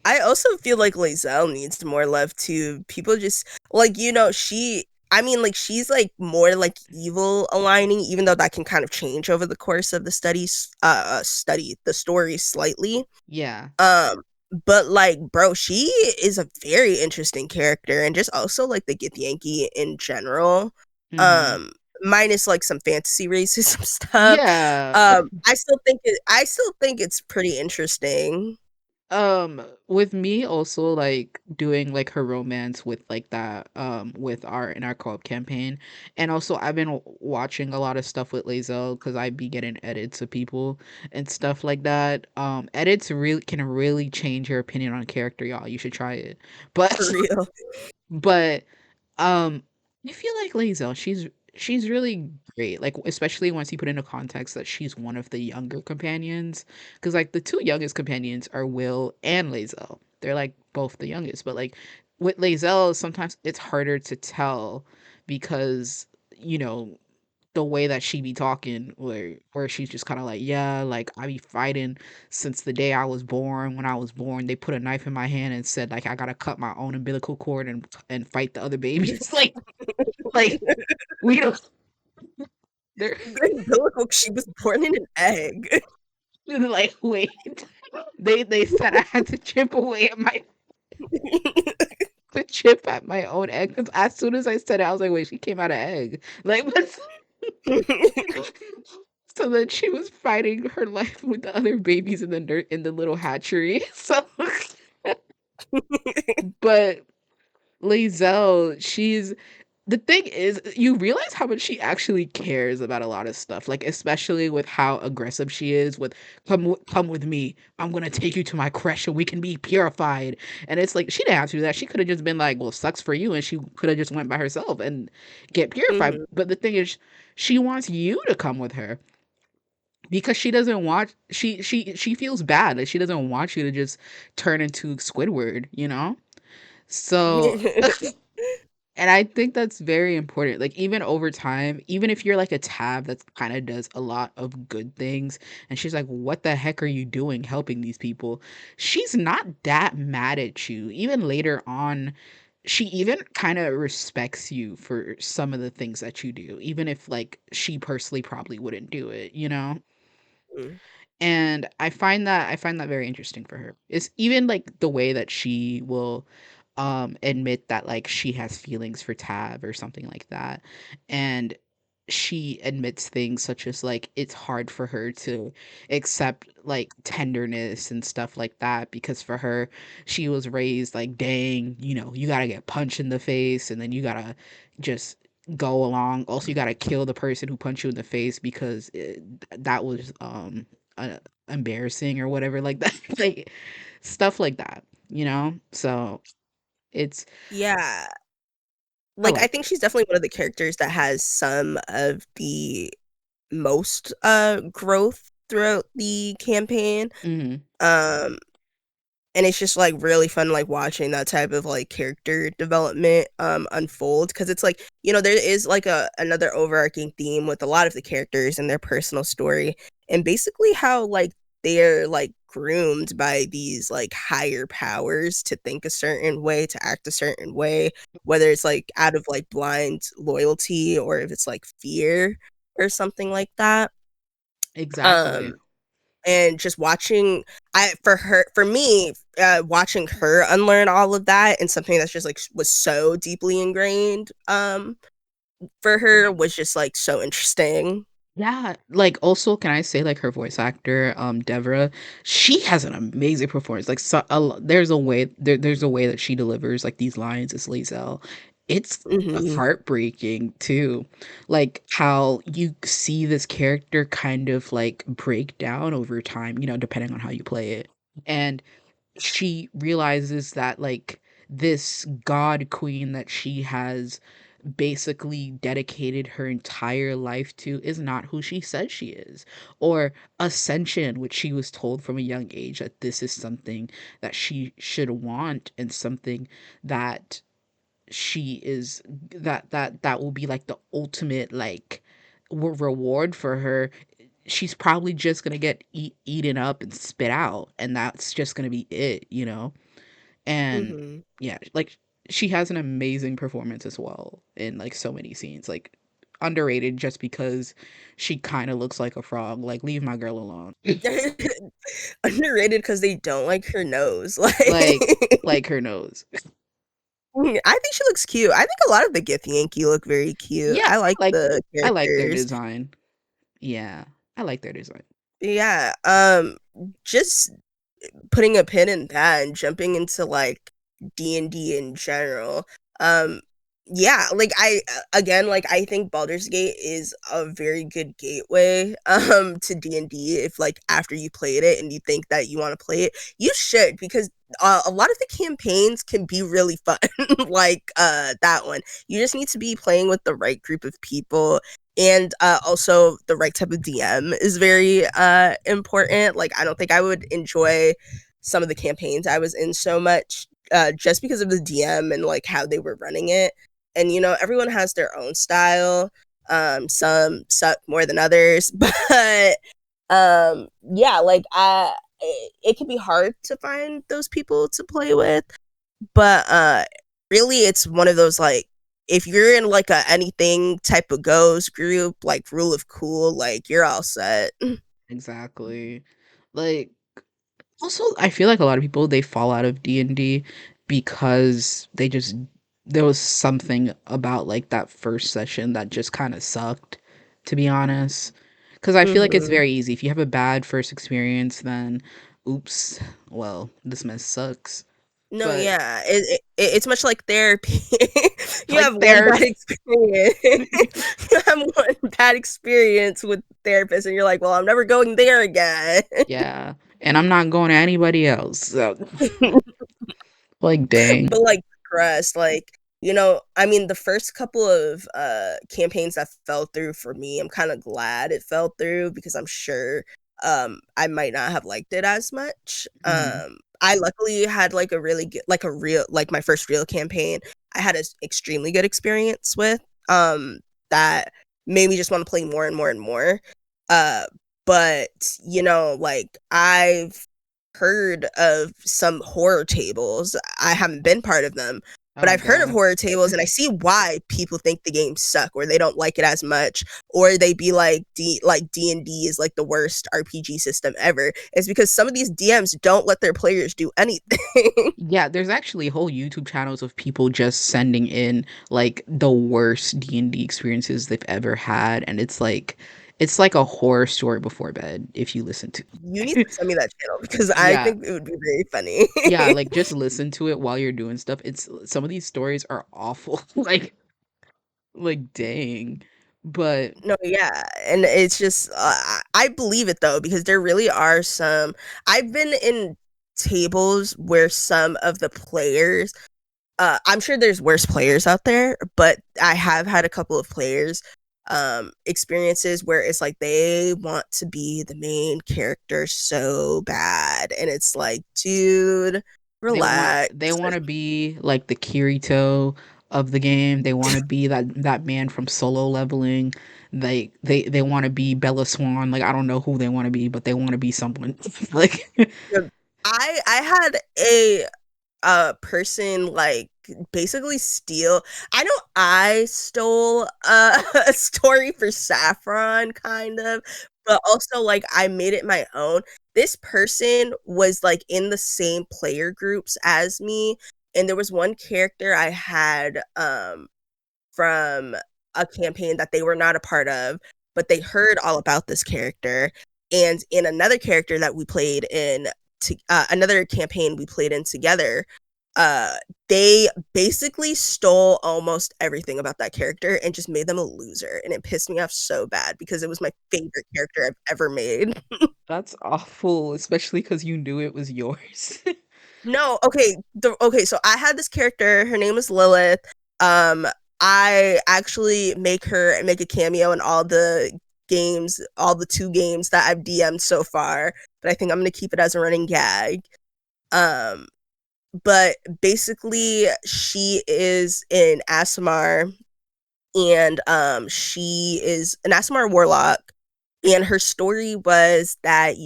I also feel like Lae'zel needs more love too. People just like like she's like more like evil aligning, even though that can kind of change over the course of the the story slightly. yeah. Um, but like, bro, she is a very interesting character, and just also like the Githyanki in general. Mhm. Um, Minus like some fantasy racism stuff. Yeah. I still think it's pretty interesting. With me also like doing like her romance with like that with our in our co-op campaign, and also I've been watching a lot of stuff with Lae'zel because I be getting edits of people and stuff like that. Edits really can really change your opinion on a character, y'all. You should try it. For But real. but um, I feel like Lae'zel, she's really great. Like especially once you put into context that she's one of the younger companions, because like the two youngest companions are Will and Lae'zel. They're like both the youngest, but like with Lae'zel, sometimes it's harder to tell because you know the way that she be talking, where she's just kind of like, yeah, like I be fighting since the day I was born. When I was born, they put a knife in my hand and said like I gotta cut my own umbilical cord and fight the other babies. Like we don't. They're The umbilical, she was born in an egg. like, wait. They said I had to chip away at my to chip at my own egg. 'Cause as soon as I said it, I was like, wait, she came out of egg. Like, what's so then she was fighting her life with the other babies in the little hatchery. So, but Lazelle, she's the thing is, you realize how much she actually cares about a lot of stuff, like especially with how aggressive she is with come with me. I'm gonna take you to my creche and we can be purified. And it's like she didn't have to do that. She could have just been like, well, sucks for you, and she could have just went by herself and get purified. Mhm. But the thing is, she wants you to come with her because she doesn't want she feels bad. Like she doesn't want you to just turn into Squidward, you know? So and I think that's very important. Like even over time, even if you're like a tab that kind of does a lot of good things, and she's like, "What the heck are you doing helping these people?" She's not that mad at you. Even later on, she even kind of respects you for some of the things that you do, even if like she personally probably wouldn't do it, you know? And I find that very interesting for her. It's even like the way that she will admit that like she has feelings for Tab or something like that. And she admits things such as like it's hard for her to accept like tenderness and stuff like that because for her she was raised like dang, you got to get punched in the face and then you got to just go along. Also you got to kill the person who punched you in the face because that was uh, embarrassing or whatever like that. Like stuff like that. So it's Yeah. I Like, I like think it. she's definitely one of the characters that has some of the most growth throughout the campaign. Hmm. Um and it's just like really fun like watching that type of like character development unfold because it's like there is like another overarching theme with a lot of the characters and their personal story and basically how like they're like groomed by these like higher powers to think a certain way, to act a certain way, whether it's like out of like blind loyalty or if it's like fear or something like that. Exactly. um and just watching I for me watching her unlearn all of that and something that's just like was so deeply ingrained for her was just like so interesting. Yeah, like also can I say like her voice actor, Devra, she has an amazing performance. Like there's a way that she delivers like these lines as Lae'zel. It's Hmm. heartbreaking too. Like how you see this character kind of like break down over time, depending on how you play it. And she realizes that like this god queen that she has basically dedicated her entire life to is not who she says she is. Or ascension, which she was told from a young age that this is something that she should want and something that she is that will be like the ultimate like reward for her. She's probably just gonna get eaten up and spit out, and that's just gonna be it. And Hmm. yeah, like she has an amazing performance as well in like so many scenes. Like underrated just because she kind of looks like a frog. Like leave my girl alone. Underrated because they don't like her nose. Like like like her nose. I think she looks cute. I think a lot of the Githyanki look very cute. Yeah, I like the I like their characters. design. Yeah, I like their design. Yeah, just putting a pin in that and jumping into like D&D in general. Um yeah, like again, like I think Baldur's Gate is a very good gateway to D&D if like after you played it and you think that you want to play it, you should because a lot of the campaigns can be really fun like that one. You just need to be playing with the right group of people and also the right type of DM is very important. Like I don't think I would enjoy some of the campaigns I was in so much just because of the DM and like how they were running it. And everyone has their own style. Some suck more than others, but yeah, like it can be hard to find those people to play with, but really it's one of those like if you're in like a anything type of goes group, like rule of cool, like you're all set. Exactly. Like, also, I feel like a lot of people, they fall out of D&D because they just there was something about, like, that first session that just kinda sucked, to be honest. Because I feel like it's Hmm. very easy. If you have a bad first experience, then, oops, well, this mess sucks. No, But, yeah, it's much like therapy. You like, have one bad therapy. experience. You have one bad experience with therapist, and you're like, "Well, I'm never going there again." Yeah, and I'm not going to anybody else, so like, dang. But like progress, like I mean, the first couple of campaigns that fell through for me, I'm kind of glad it fell through because I'm sure I might not have liked it as much. Mhm. I luckily had like a really good, like a real, like my first real campaign. I had an extremely good experience with that made me just want to play more and more and more. Uh, but like I've heard of some horror tables. I haven't been part of them, but Oh I've heard of god. horror tables and I see why people think the games suck or they don't like it as much or they be like D&D is like the worst RPG system ever. It's because some of these DMs don't let their players do anything. Yeah, there's actually whole YouTube channels of people just sending in, like, the worst D&D experiences they've ever had, and it's like a horror story before bed if you listen to You need to send me that channel because I Yeah. think it would be very funny. Yeah, like, just listen to it while you're doing stuff. It's some of these stories are awful, dang. But No, yeah, and it's just I believe it though because there really are some. I've been in tables where some of the players, I'm sure there's worse players out there, but I have had a couple of players experiences where it's like they want to be the main character so bad and it's like, dude, relax. they wanna be, like, the Kirito of the game. They wanna be that man from Solo Leveling. They wanna be Bella Swan. Like, I don't know who they wanna be, but they wanna be someone. Like I had a person like basically steal. I know I stole a story for Saffron kind of, but also like I made it my own. This person was like in the same player groups as me, and there was one character I had from a campaign that they were not a part of, but they heard all about this character. And in another character that we played in, another campaign we played in together, uh, they basically stole almost everything about that character and just made them a loser. And it pissed me off so bad because it was my favorite character I've ever made. that's awful, especially because you knew it was yours. No, okay. So I had this character. Her name is Lilith. Um, I actually make a cameo in all the games, all the two games that I've DM'd so far. But I think I'm gonna keep it as a running gag. Um, but basically, she is in Asimar, and she is an Asimar warlock, and her story was that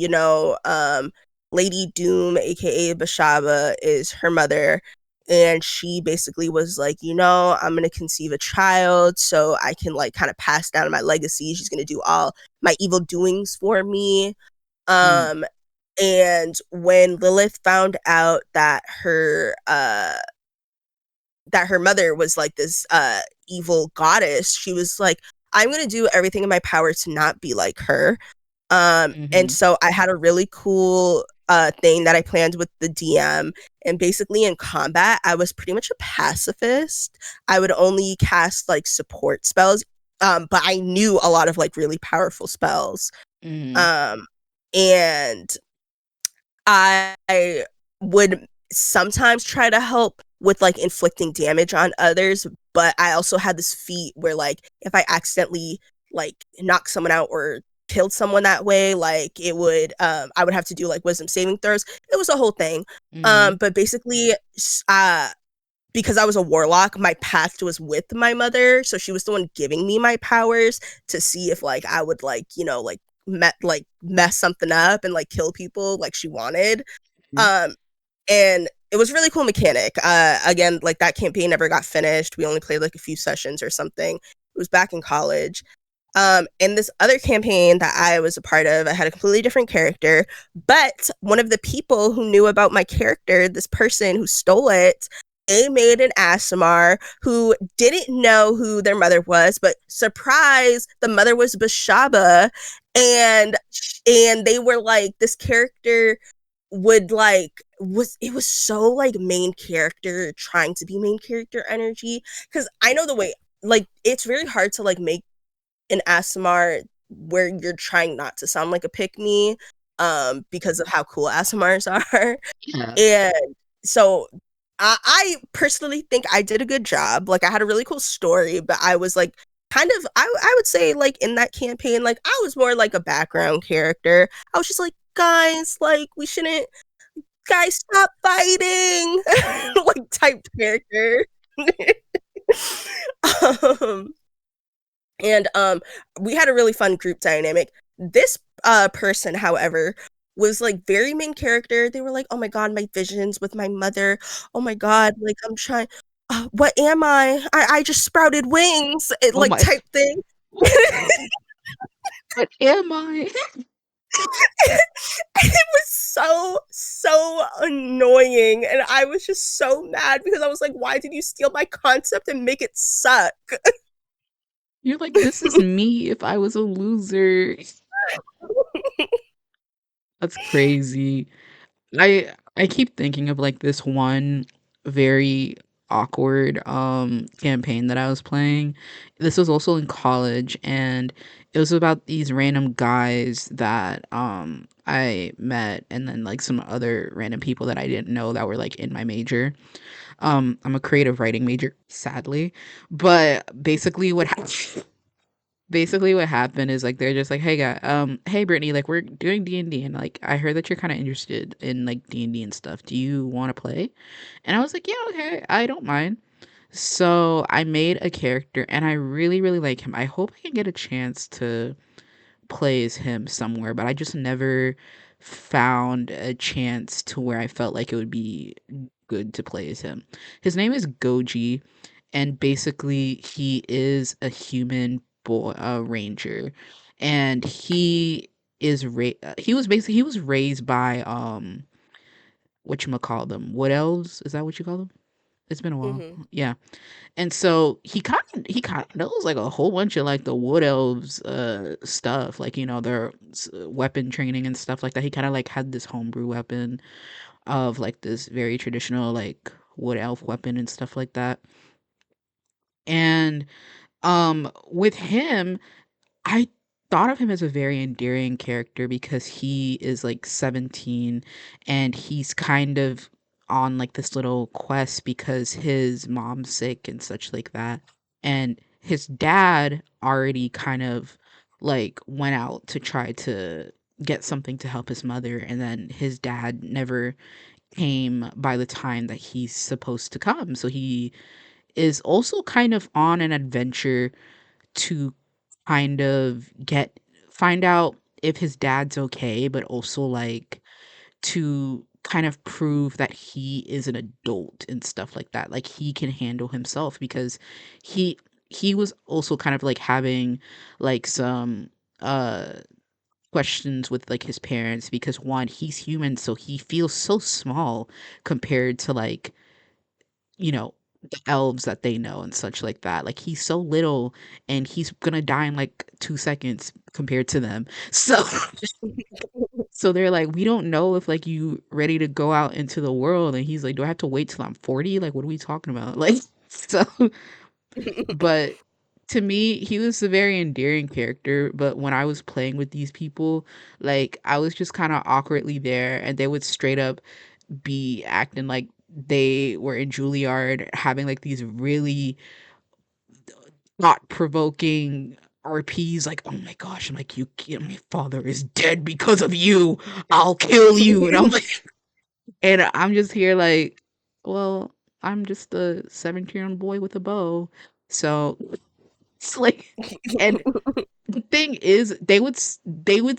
Lady Doom, aka Bashaba, is her mother, and she basically was like, I'm gonna conceive a child so I can like kind of pass down my legacy. She's gonna do all my evil doings for me. Mm, um and when Lilith found out that her mother was like this evil goddess, she was like, I'm going to do everything in my power to not be like her. And mhm, so I had a really cool thing that I planned with the DM. And basically in combat, I was pretty much a pacifist. I would only cast like support spells, but I knew a lot of like really powerful spells. mhm, Um, and I would sometimes try to help with like inflicting damage on others, but I also had this feat where like if I accidentally like knock someone out or killed someone that way, like it would I would have to do like wisdom saving throws. It was a whole thing. mhm. But basically because I was a warlock, my pact was with my mother, so she was the one giving me my powers to see if like I would like, like mess something up and like kill people like she wanted. Mhm. Um and it was really cool mechanic. Again, like that campaign never got finished. We only played like a few sessions or something. It was back in college. And this other campaign that I was a part of, I had a completely different character. But one of the people who knew about my character, this person who stole it, they made an Asimar who didn't know who their mother was, but surprise, the mother was Bashaba, and they were like this character would like was it was so like main character trying to be main character energy because I know the way like it's very hard to like make an ASMR where you're trying not to sound like a pick me because of how cool ASMRs are. Yeah. And so I personally think I did a good job. Like I had a really cool story, but I was like kind of I would say like in that campaign, like I was more like a background character. I was just like, guys, like we shouldn't guys stop fighting like type character. um and we had a really fun group dynamic. This person, however, was like very main character. They were like, "Oh my god, my visions with my mother. Oh my god, like I'm trying what am I just sprouted wings." It Oh like my, type thing. what am I? It was so annoying and I was just so mad because I was like, "Why did you steal my concept and make it suck?" You're like, this is me if I was a loser. That's crazy. I keep thinking of like this one very awkward campaign that I was playing. This was also in college and it was about these random guys that I met and then like some other random people that I didn't know that were like in my major. I'm a creative writing major, sadly. But basically what happened is like they're just like, hey guy, hey Brittany, like we're doing D&D and like I heard that you're kind of interested in like D&D and stuff. Do you want to play? And I was like, yeah, okay, I don't mind. So I made a character and I really really like him. I hope I can get a chance to play as him somewhere, but I just never found a chance to where I felt like it would be good to play as him. His name is Goji, and basically he is a human boy, ranger, and he was raised by what you call them, wood elves? Is that what you call them? It's been a while. Mhm. Yeah. And so he kind of knows like a whole bunch of like the wood elves stuff, like their weapon training and stuff like that. He kind of like had this homebrew weapon of like this very traditional like wood elf weapon and stuff like that. And with him, I thought of him as a very endearing character because he is like 17 and he's kind of on like this little quest because his mom's sick and such like that. And his dad already kind of like went out to try to get something to help his mother and then his dad never came by the time that he's supposed to come. So he is also kind of on an adventure to kind of get find out if his dad's okay, but also like to kind of prove that he is an adult and stuff like that. Like he can handle himself because he he was also kind of like having like some uh questions with like his parents because one, he's human, so he feels so small compared to like the elves that they know and such like that. Like he's so little and he's gonna die in like 2 seconds compared to them. So so they're like, we don't know if like you ready to go out into the world. And he's like, do I have to wait till I'm 40? Like, what are we talking about? Like, so, but to me, he was a very endearing character. But when I was playing with these people, like, I was just kind of awkwardly there and they would straight up be acting like they were in Juilliard having like these really thought provoking RPs like, oh my gosh, I'm like, my father is dead because of you. I'll kill you. And I'm like, and I'm just here like, well, I'm just a 17-year-old boy with a bow. So it's like, and the thing is, they would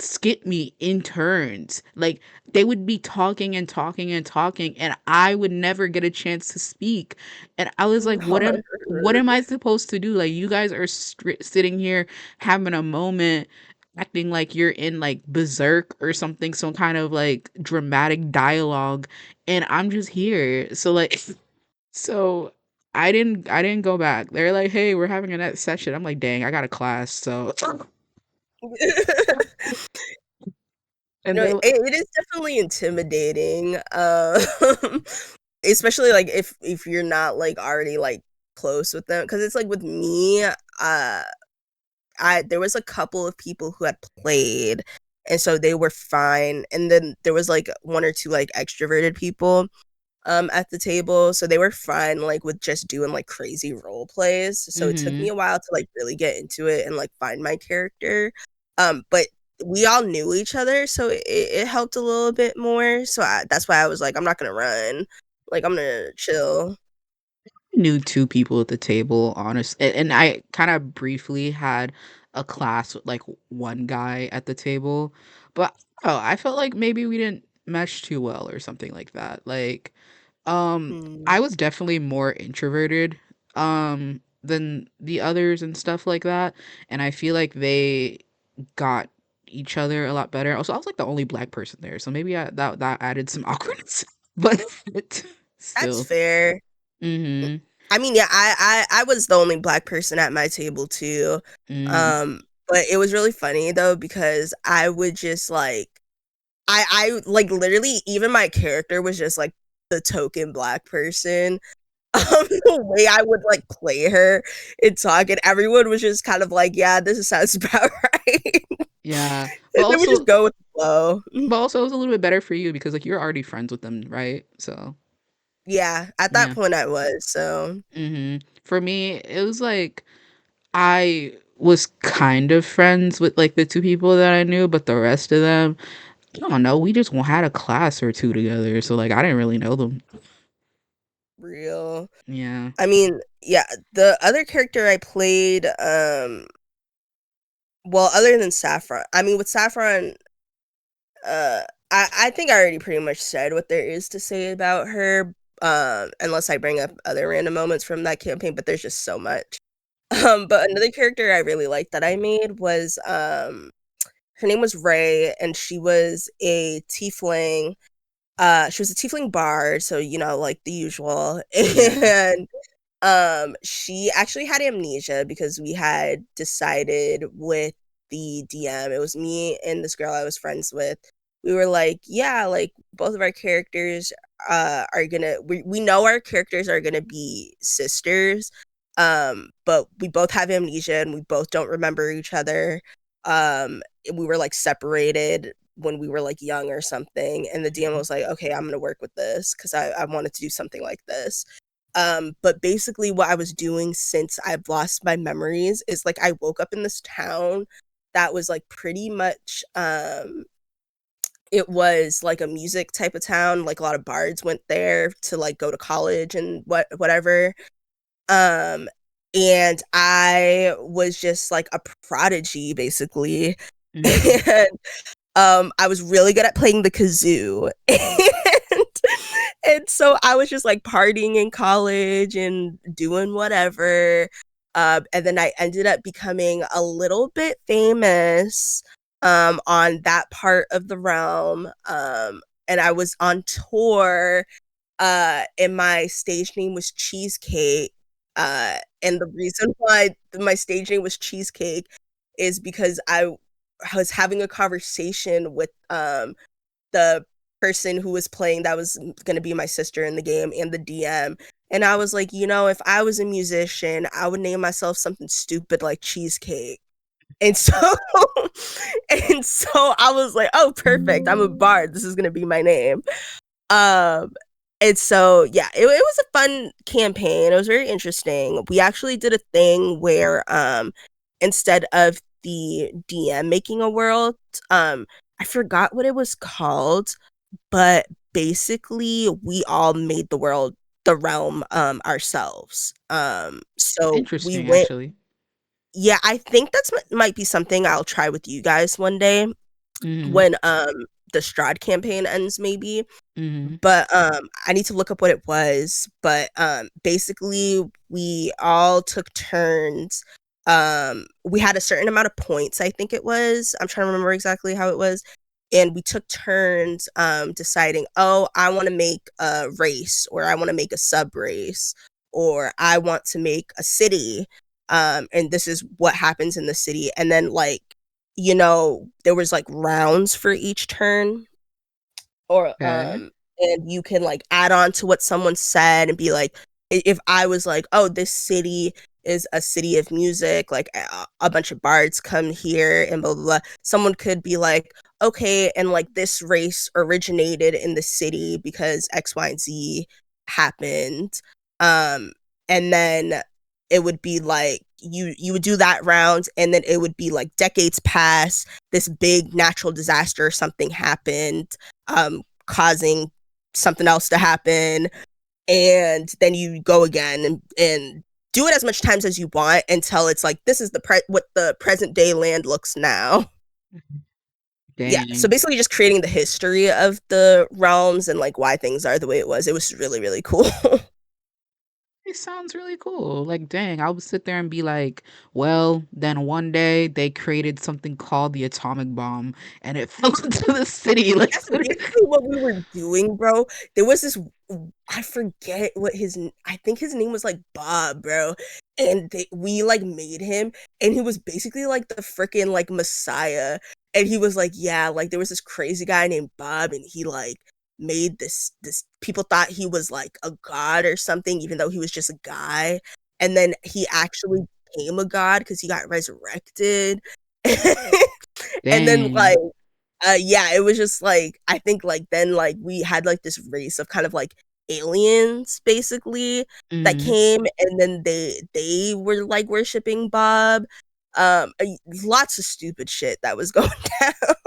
skip me in turns. Like they would be talking and talking and talking, and I would never get a chance to speak. And I was like, No. what am I supposed to do? Like you guys are sitting here having a moment, acting like you're in like berserk or something, some kind of like dramatic dialogue, and I'm just here. So like, so I didn't go back. They're like, "Hey, we're having a next session." I'm like, "Dang, I got a class." So and No, they're it is definitely intimidating. Especially like if you're not like already like close with them, because it's like with me, I there was a couple of people who had played, and so they were fine, and then there was like one or two like extroverted people at the table, so they were fine like with just doing like crazy role plays. So it took me mhm. a while to like really get into it and like find my character. But we all knew each other, so it helped a little bit more. So that's why I was like, I'm not gonna run, like I'm gonna chill. Knew 2 people at the table, honest and I kinda briefly had a class with, like, one guy at the table, but, oh, I felt like maybe we didn't mesh too well or something like that. Like, Hmm. I was definitely more introverted, than the others and stuff like that, and I feel like they got each other a lot better. Also, I was, like, the only black person there, so maybe that added some awkwardness, but That's still. fair. Mhm. I mean, yeah, I was the only black person at my table too. Mm. But it was really funny though because I would just like I like literally even my character was just like the token black person. The way I would like play her and talk, and everyone was just kind of like, "Yeah, this sounds about right," Yeah, and then we just go with the flow. but also it was a little bit better for you because, like, you're already friends with them, right? So, Yeah, at that yeah. point I was so. Mhm. For me, it was like I was kind of friends with, like, the 2 people that I knew, but the rest of them, I don't know, we just had a class or 2 together, so, like, I didn't really know them. Real. Yeah. I mean, yeah, the other character I played, well, other than Saffron, I mean, with Saffron, uh, I think I already pretty much said what there is to say about her, unless I bring up other random moments from that campaign, but there's just so much. But another character I really liked that I made was, her name was Ray, and she was a tiefling. She was a tiefling bard, so you know, like the usual, Yeah. and she actually had amnesia because we had decided with the DM, it was me and this girl I was friends with. We were like, yeah, like both of our characters are gonna we know our characters are gonna be sisters. But we both have amnesia and we both don't remember each other. We were like separated when we were like young or something. And the DM Mhm. was like, okay, I'm gonna work with this because I wanted to do something like this. But basically, what I was doing since I've lost my memories is like I woke up in this town that was like pretty much it was like a music type of town. Like a lot of bards went there to like go to college and whatever. Um, and I was just like a prodigy basically. Mhm. And I was really good at playing the kazoo. And so I was just like partying in college and doing whatever. And then I ended up becoming a little bit famous on that part of the realm. And I was on tour, and my stage name was Cheesecake. And the reason why my stage name was Cheesecake is because I was having a conversation with the person who was playing that was going to be my sister in the game and the DM. And I was like, you know, if I was a musician, I would name myself something stupid like Cheesecake. And so and so I was like, oh, perfect. I'm a bard. This is going to be my name. Um and so yeah, it was a fun campaign. It was very interesting. We actually did a thing where instead of the DM making a world, I forgot what it was called, but basically we all made the world the realm ourselves. So we Interesting, went. actually. Yeah, I think that's might be something I'll try with you guys one day Mhm. when the Strahd campaign ends, maybe. Mhm. But I need to look up what it was. But basically we all took turns. We had a certain amount of points, I think it was. I'm trying to remember exactly how it was. And we took turns deciding, oh, I want to make a race, or I want to make a sub race, or I want to make a city. And this is what happens in the city. And then, like, there was like rounds for each turn, or Okay. and you can like add on to what someone said and be like, if I was like, oh, this city is a city of music, like a bunch of bards come here and blah blah blah, someone could be like, okay, and like this race originated in the city because X, Y, and Z happened. And then it would be like you would do that round, and then it would be like decades pass, this big natural disaster or something happened, causing something else to happen, and then you go again, and do it as much times as you want until it's like, this is what the present day land looks now. Yeah, so Dang. basically just creating the history of the realms and like why things are the way it was. It was really, really cool. It sounds really cool. Like, dang, I would sit there and be like, well, then one day they created something called the atomic bomb and it fell into the city. Like, That's basically what we were doing, bro. There was this, I forget what I think his name was like Bob, bro. And we like made him, and he was basically like the freaking like messiah. And he was like, yeah, like there was this crazy guy named Bob, and he like made this people thought he was like a god or something, even though he was just a guy. And then he actually became a god because he got resurrected. And then dang. like, yeah, it was just like, I think like then like we had like this race of kind of like aliens basically that Mhm. came, and then they were like worshiping Bob. Lots of stupid shit that was going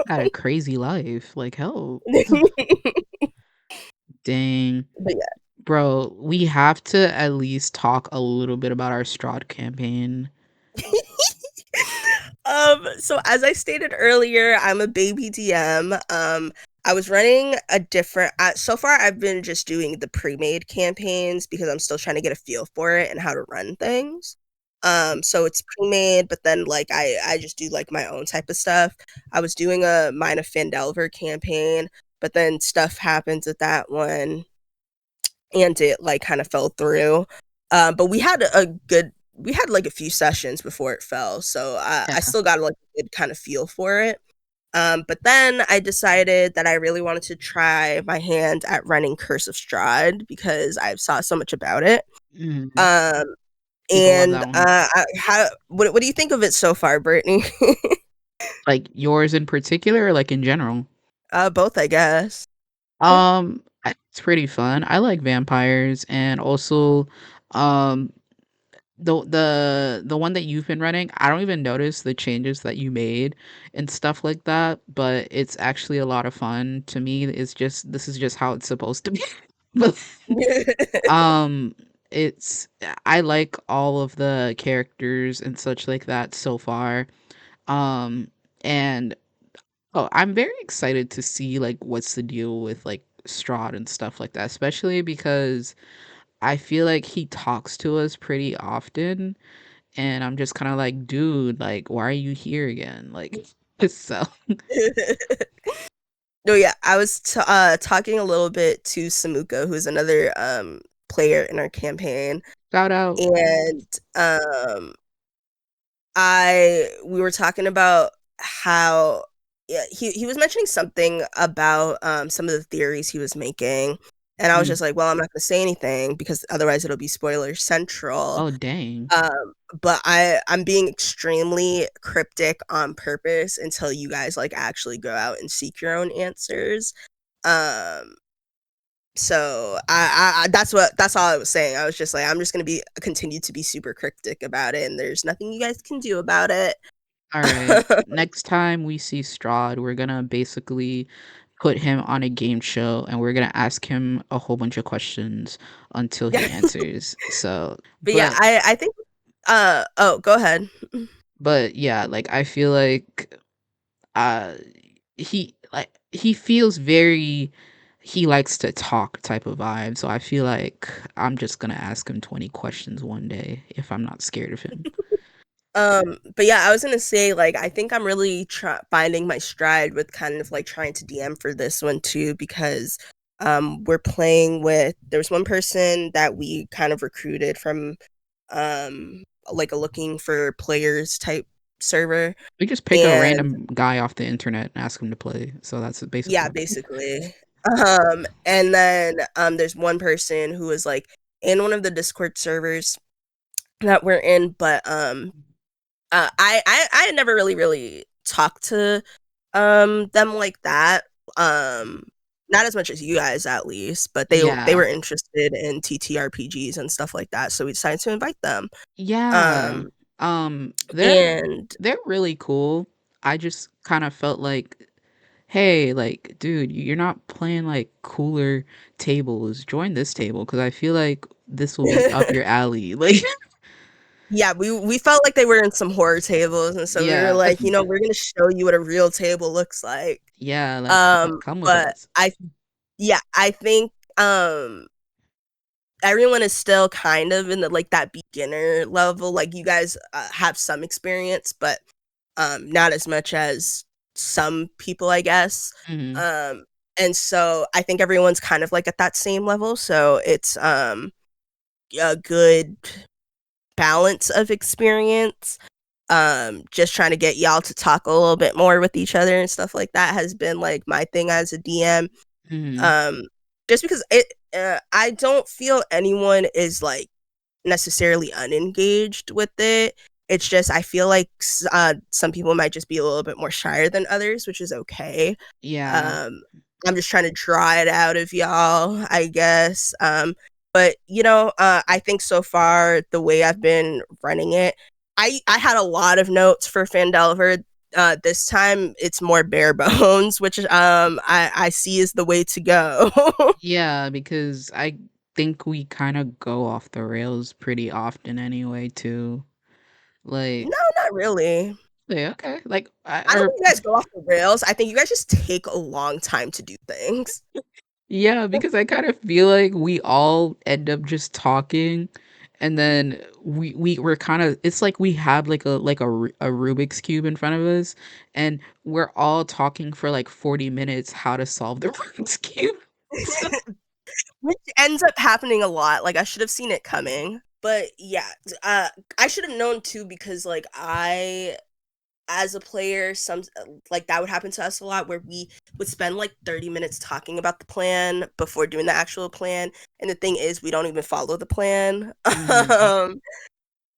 Had a crazy life. Like, hell. down. Dang. But Bro, we have to at least talk a little bit about our Strahd campaign. yeah. So as I stated earlier, I'm a baby DM. I was running a different so far I've been just doing the pre-made campaigns because I'm still trying to get a feel for it and how to run things. So it's pre-made, but then like I just do like my own type of stuff. I was doing a Mine of Fandelver campaign, but then stuff happens with that one, and it like kind of fell through. But we had like a few sessions before it fell, so I Yeah. still got like a good kind of feel for it. But then I decided that I really wanted to try my hand at running Curse of Strahd because I saw so much about it. Mhm. Um, People love and that one. what do you think of it so far, Brittany? Like yours in particular or like in general? Both, I guess. It's pretty fun. I like vampires and also um the one that you've been running, I don't even notice the changes that you made and stuff like that, but it's actually a lot of fun to me. It's just this is just how it's supposed to be. But um it's I like all of the characters and such like that so far. Um and oh, I'm very excited to see like what's the deal with like Strahd and stuff like that, especially because I feel like he talks to us pretty often and I'm just kind of like, dude, like, why are you here again? Like, so No, yeah, I was talking a little bit to Samuka, who's another player in our campaign, shout out. and I we were talking about how, yeah, he was mentioning something about some of the theories he was making, and I was Mm. just like, well, I'm not gonna say anything because otherwise it'll be spoiler central. Oh, dang. But I'm being extremely cryptic on purpose until you guys like actually go out and seek your own answers. Um, so that's all I was saying. I was just like, I'm just gonna be continue to be super cryptic about it, and there's nothing you guys can do about it. All right. Next time we see Strahd, we're gonna basically put him on a game show and we're gonna ask him a whole bunch of questions until he Yeah. answers. So, But yeah, but I think oh, go ahead. but yeah, like I feel like uh he feels very he likes to talk type of vibe. So I feel like I'm just gonna ask him 20 questions one day if I'm not scared of him. But yeah, I was gonna say like I think I'm really finding my stride with kind of like trying to DM for this one too because we're playing with there's one person that we kind of recruited from like a looking for players type server We just pick a and random guy off the internet and ask him to play. So that's basically yeah, what it is. basically. And then there's one person who is like in one of the Discord servers that we're in, but I had never really talked to them like that. Um not as much as you guys at least, but they were Yeah. interested in TTRPGs and stuff like that, so we decided to invite them. Yeah. Um They're and really cool. I just kind of felt like, hey, like, dude, you're not playing like cooler tables. Join this table because I feel like this will be up your alley. Like, yeah, we felt like they were in some horror tables, and so we were yeah, like, we're gonna show you what a real table looks like. yeah, like come with But us. I think everyone is still kind of in the like that beginner level. Like you guys have some experience, but not as much as some people, I guess. Hmm. Um, and so I think everyone's kind of like at that same level. So it's a good balance of experience. Just trying to get y'all to talk a little bit more with each other and stuff like that has been like my thing as a DM. Hmm. Um, just because I don't feel anyone is like necessarily unengaged with it. It's just I feel like some people might just be a little bit more shyer than others, which is okay. Yeah. Um, I'm just trying to draw it out of y'all, I guess. But I think so far the way I've been running it, I had a lot of notes for Fandelver. This time it's more bare bones, which I see is the way to go. Yeah, because I think we kind of go off the rails pretty often anyway, too. Like, No, not really. yeah, okay. Like, I don't think you guys go off the rails. I think you guys just take a long time to do things. yeah, because I kind of feel like we all end up just talking, and then we're kind of it's like we have like a Rubik's cube in front of us, and we're all talking for like 40 minutes how to solve the Rubik's cube. So, Which ends up happening a lot. Like I should have seen it coming. But yeah, I should have known too because like I as a player some like that would happen to us a lot where we would spend like 30 minutes talking about the plan before doing the actual plan, and the thing is we don't even follow the plan. mhm. um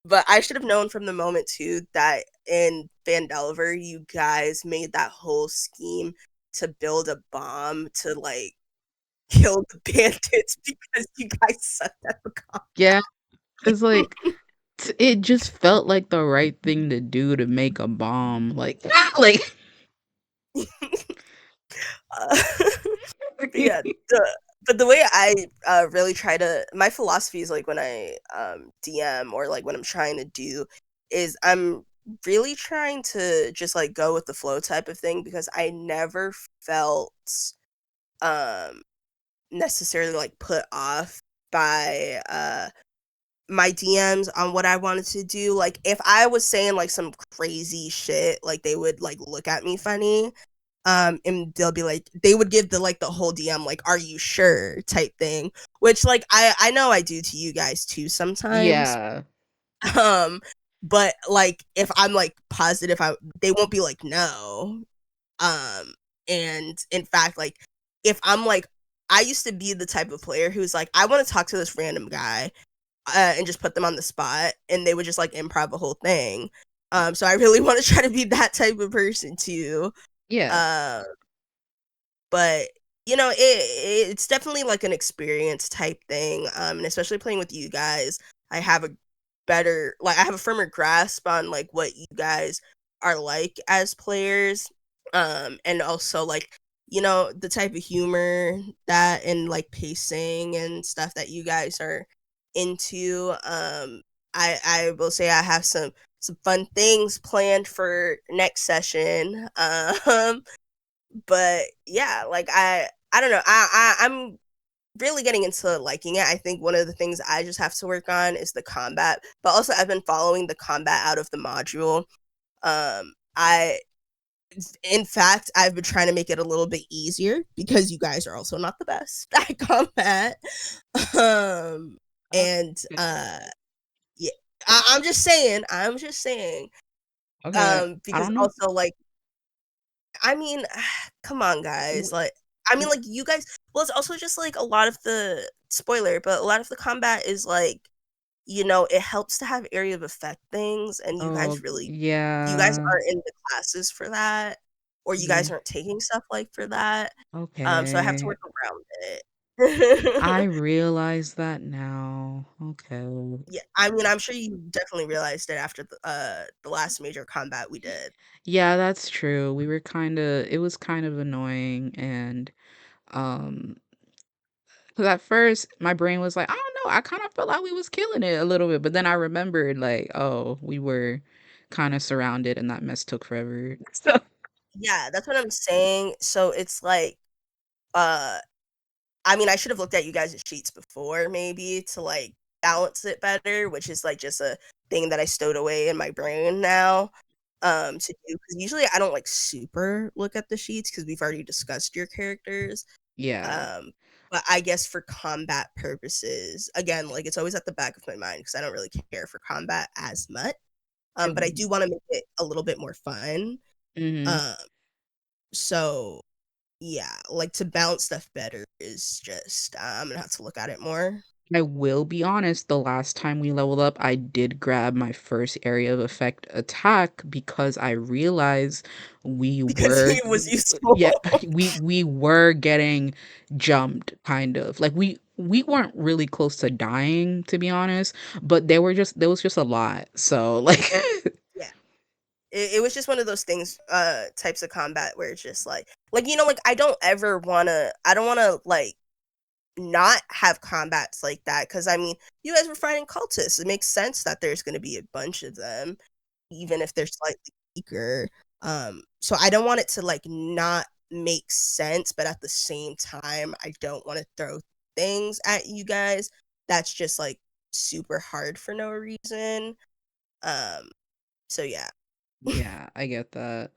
but I should have known from the moment too that in Vandelver you guys made that whole scheme to build a bomb to like kill the bandits because you guys sucked at the Yeah, because like it just felt like the right thing to do to make a bomb. Like, like uh, but yeah, but the way I really try to my philosophy is like when I DM or like when I'm trying to do is I'm really trying to just like go with the flow type of thing because I never felt um necessarily like put off by my DMs on what I wanted to do. Like if I was saying like some crazy shit, like they would like look at me funny. And they'll be like they would give the whole DM like are you sure type thing, which like I know I do to you guys too sometimes. yeah, Um but like if I'm like positive they won't be like no. And in fact like if I'm like I used to be the type of player who's like I want to talk to this random guy and just put them on the spot and they would just like improv the whole thing. So I really want to try to be that type of person too. yeah, Uh, but it's definitely like an experience type thing. And especially playing with you guys, I have a I have a firmer grasp on like what you guys are like as players. And also like the type of humor that and like pacing and stuff that you guys are into. I will say I have some fun things planned for next session. But yeah, like I don't know. I'm really getting into liking it. I think one of the things I just have to work on is the combat, but also I've been following the combat out of the module. I in fact, I've been trying to make it a little bit easier because you guys are also not the best at combat. Um, Uh, and okay. yeah, I'm just saying, Okay. I because don't know. also like, I mean, come on, guys, W- like, I mean, w- like you guys. Well, it's also just like a lot of the spoiler, but a lot of the combat is like, it helps to have area of effect things, and Oh, you guys yeah. aren't in the classes for that, or you guys Yeah. aren't taking stuff like for that. So I have to Okay. work around I it. realize that now. Okay. Yeah, I mean, I'm sure you definitely realized it after the last major combat we did. Yeah, that's true. It was kind of annoying and um 'cause at first my brain was like, I don't know, I kind of felt like we was killing it a little bit, but then I remembered like, oh, we were kind of surrounded and that mess took forever. So, Yeah, that's what I'm saying. So it's like, uh, I mean, I should have looked at you guys' sheets before, maybe to like balance it better, which is like just a thing that I stowed away in my brain now. To do, because usually I don't like super look at the sheets because we've already discussed your characters. yeah. Um, but I guess for combat purposes, again, like it's always at the back of my mind because I don't really care for combat as much. But I do want to make it a little bit more fun. Mhm. Um, so yeah, like to balance stuff better is just I'm gonna have to look at it more I will be honest, the last time we leveled up, I did grab my first area of effect attack because I realized we because were it was useful. yeah, we were getting jumped kind of. Like we weren't really close to dying to be honest, but there was just a lot. So like Yeah, it was just one of those things, types of combat where it's just like like I don't want to like not have combats like that because I mean you guys were fighting cultists. It makes sense that there's going to be a bunch of them, even if they're slightly weaker. So I don't want it to like not make sense, but at the same time, I don't want to throw things at you guys that's just like super hard for no reason. Um, so yeah. yeah, I get that.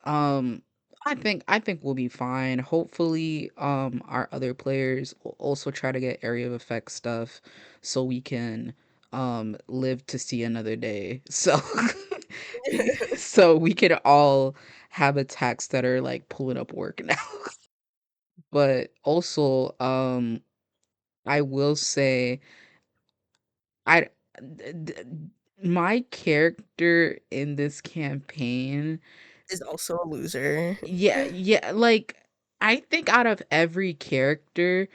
Um, I think we'll be fine. Hopefully, our other players will also try to get area of effect stuff so we can live to see another day. So so we could all have attacks that are like pulling up work now. But also, I will say I d- d- my character in this campaign. Is also a loser. Yeah, like, I think out of every character,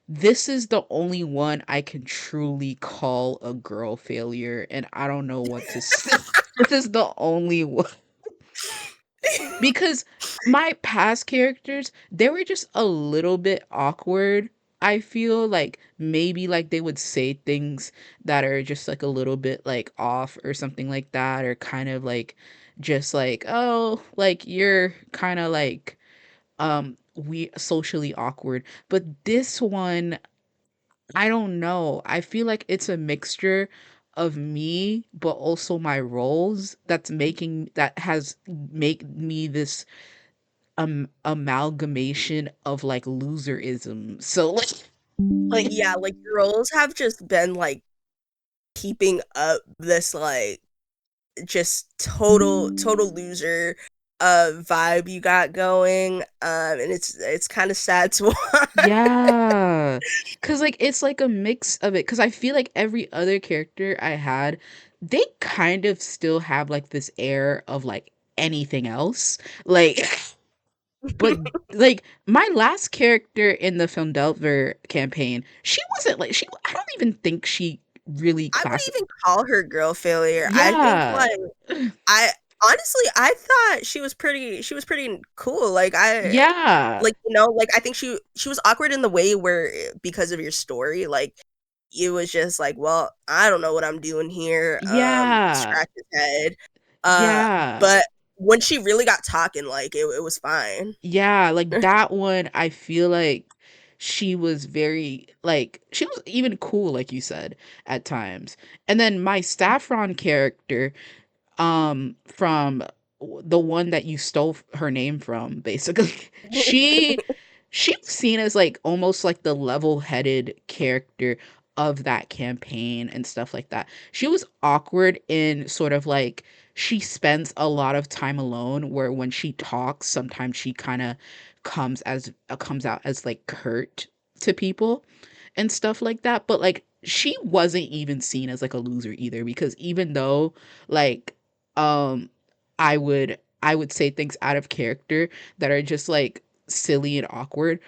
this is the only one I can truly call a girl failure, and I don't know what to say. This is the only one because my past characters, they were just a little bit awkward. I feel like maybe, like, they would say things that are just, like, a little bit, like, off or something like that, or kind of, like, just like, "Oh, like, you're kinda, like, we socially awkward." But this one, I don't know. I feel like it's a mixture of me, but also my roles that has make me this amalgamation of like loserism. So like Yeah, like your roles have just been like keeping up this like just total loser vibe you got going, and it's kind of sad to watch. yeah. Cause like it's like a mix of it. Cause I feel like every other character I had, they kind of still have like this air of like anything else. Like but like my last character in the Feldelver campaign, she wasn't like she I don't even think she really I wouldn't class even call her girl failure. I think yeah. like I Honestly, I thought she was pretty cool. Like Yeah. like I think she was awkward in the way where because of your story, like it was just like, well, I don't know what I'm doing here. Yeah. Scratch his head. Yeah. But when she really got talking, like it was fine. Yeah, like that one, I feel like she was very like she was even cool, like you said, at times. And then my Saffron character, from the one that you stole her name from, basically, she was seen as like almost like the level-headed character of that campaign and stuff like that. She was awkward in sort of like she spends a lot of time alone, where when she talks sometimes she kind of comes out as like curt to people and stuff like that. But like she wasn't even seen as like a loser either, because even though like um I would say things out of character that are just like silly and awkward,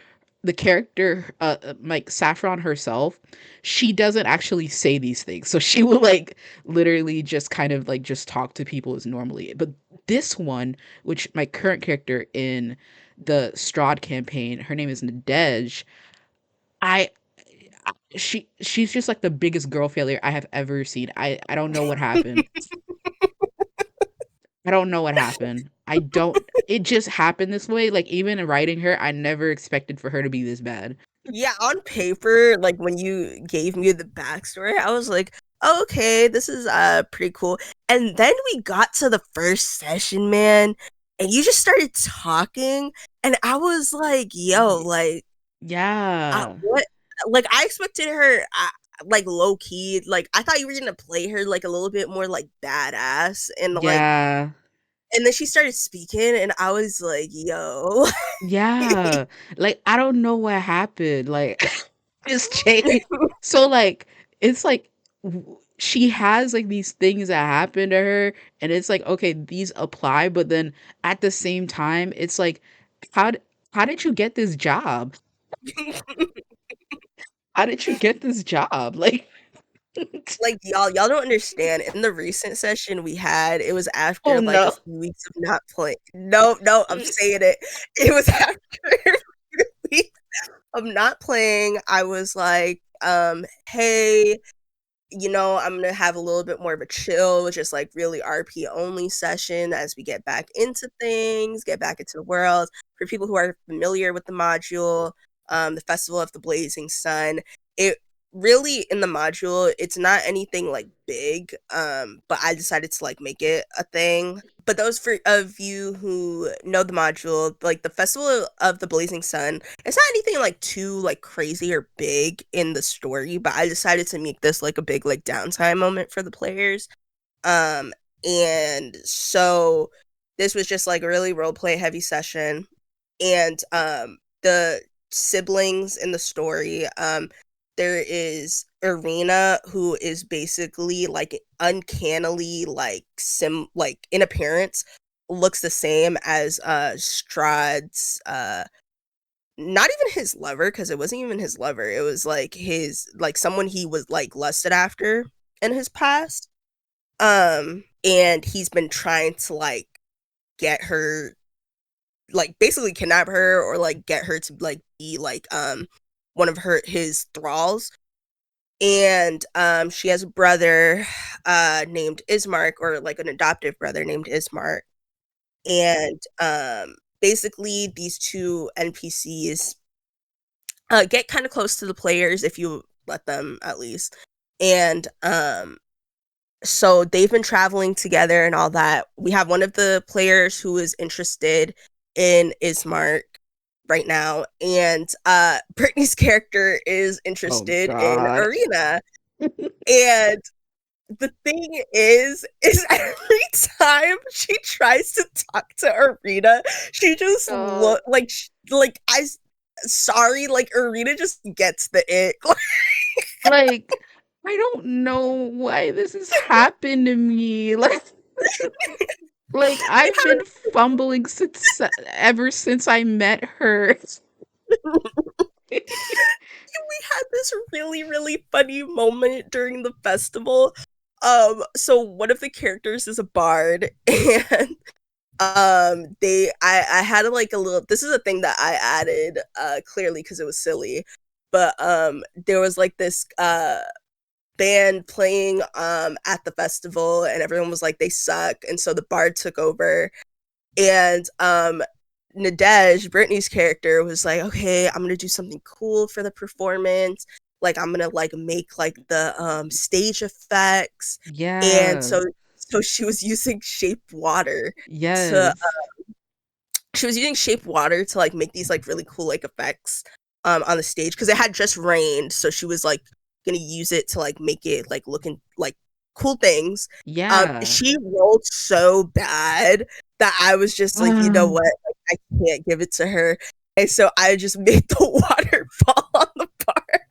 the character like Saffron herself, she doesn't actually say these things, so she will like literally just kind of like just talk to people as normally. But this one, which my current character in the Strahd campaign, her name is Nadej. I she's just like the biggest girl failure I have ever seen. I don't know what happened. I don't know what happened. I don't It just happened this way. Like even in writing her, I never expected for her to be this bad. Yeah, on paper, like when you gave me the backstory, I was like, oh, okay, this is pretty cool. And then we got to the first session, man, and you just started talking, and I was like, yo, Y- like, Yeah. what? Like, I expected her, like, low key. Like, I thought you were gonna play her like a little bit more like badass, Yeah. and then she started speaking, and I was like, yo. Yeah. Like I don't know what happened. Like it's changed. So like it's like she has like these things that happen to her, and it's like okay, these apply, but then at the same time it's like how d- how did you get this job? How did you get this job? Like Like, y'all don't understand. In the recent session we had, it was oh after, like, a no. few weeks of not playing. No, no, I'm saying it. It was after a few weeks of not playing. I was like, "Hey, I'm gonna have a little bit more of a chill, just like really RP only session as we get back into things, get back into the world." For people who are familiar with the module, the Festival of the Blazing Sun, it really in the module, it's not anything like big, but I decided to like make it a thing. But those for of you who know the module, like the Festival of the Blazing Sun, it's not anything like too like crazy or big in the story, but I decided to make this like a big like downtime moment for the players. Um and so this was just like a really role play heavy session, and the siblings in the story, there is Arena, who is basically like uncannily like in appearance looks the same as Strahd's not even his lover, because it wasn't even his lover. It was like his like someone he was like lusted after in his past. And he's been trying to like get her, like basically kidnap her or like get her to like be like one of his thralls. And she has a brother named Ismark, or like an adoptive brother named Ismark. And basically these two NPCs get kind of close to the players if you let them, at least. And so they've been traveling together and all that. We have one of the players who is interested in Ismark right now, and Brittany's character is Oh interested in god. Arena. And the thing is every time she tries to talk to Arena, she just God. look like sorry, like Arena just gets the ick. Like I don't know why this has happened to me. Like we I've had been fumbling since ever since I met her. we had this really really funny moment during the festival. So one of the characters is a bard, and I had like a little, this is a thing that I added clearly because it was silly, but there was like this band playing at the festival, and everyone was like they suck, and so the bard took over. And Nadej, Britney's character, was like, okay, I'm gonna do something cool for the performance. Like I'm gonna like make like the stage effects. And Yeah. so she was using shape water to Yes. like make these like really cool like effects on the stage because it had just rained, so she was like gonna use it to like make it like looking like cool things. Yeah. She rolled so bad that I was just like, you know Mm. what, like, I can't give it to her, and so I just made the water fall on the bar.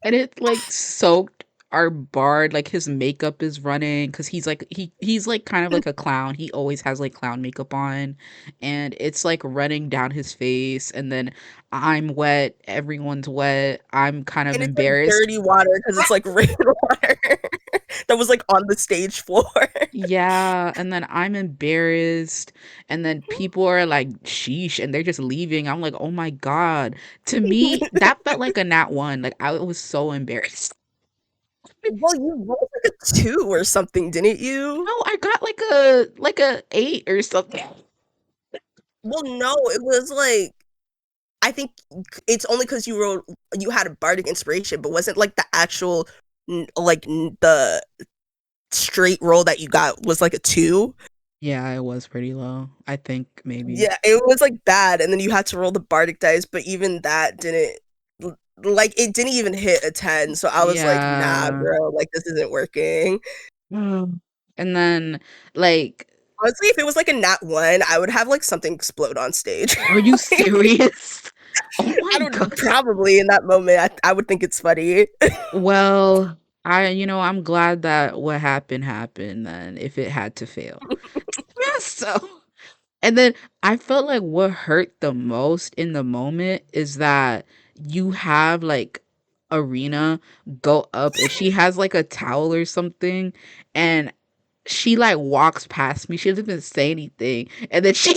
And it like soaked our bard, like his makeup is running because he's like he's like kind of like a clown. He always has like clown makeup on, and it's like running down his face. And then I'm wet, everyone's wet. I'm kind of And it's like embarrassed. dirty water because it's like rainwater that was like on the stage floor. Yeah, and then I'm embarrassed, and then people are like, "Sheesh," and they're just leaving. I'm like, "Oh my God." To me, that felt like a nat one. Like I was so embarrassed. Well, you rolled like a two or something, didn't you? No, I got like a 8 or something. Well, no, it was like I think it's only because you had a bardic inspiration, but wasn't like the actual the straight roll that you got was like a two. Yeah, it was pretty low. I think maybe. Yeah, it was like bad, and then you had to roll the bardic dice, but even that didn't like it didn't even hit a 10. So I was like, nah, Yeah. bro, like this isn't working. Mm. And then like, Honestly, if it was like a nat one, I would have like something explode on stage. are you Like, serious? Oh I my don't God. probably in that moment, I would think it's funny. Well, I'm glad that what happened happened then if it had to fail. So, and then I felt like what hurt the most in the moment is that you have like Arena go up and she has like a towel or something, and she like walks past me. She doesn't even say anything. And then she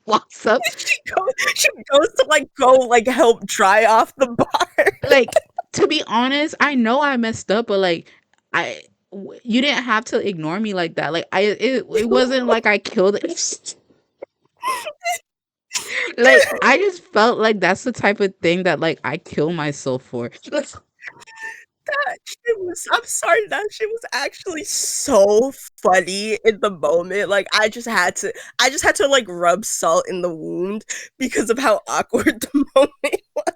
walks up. She goes to like go like help dry off the bar. Like, to be honest, I know I messed up, but like you didn't have to ignore me like that. Like it wasn't like I killed it. Like I just felt like that's the type of thing that like I kill myself for. That shit was, I'm sorry, that shit was actually so funny in the moment. Like I just had to like rub salt in the wound because of how awkward the moment was.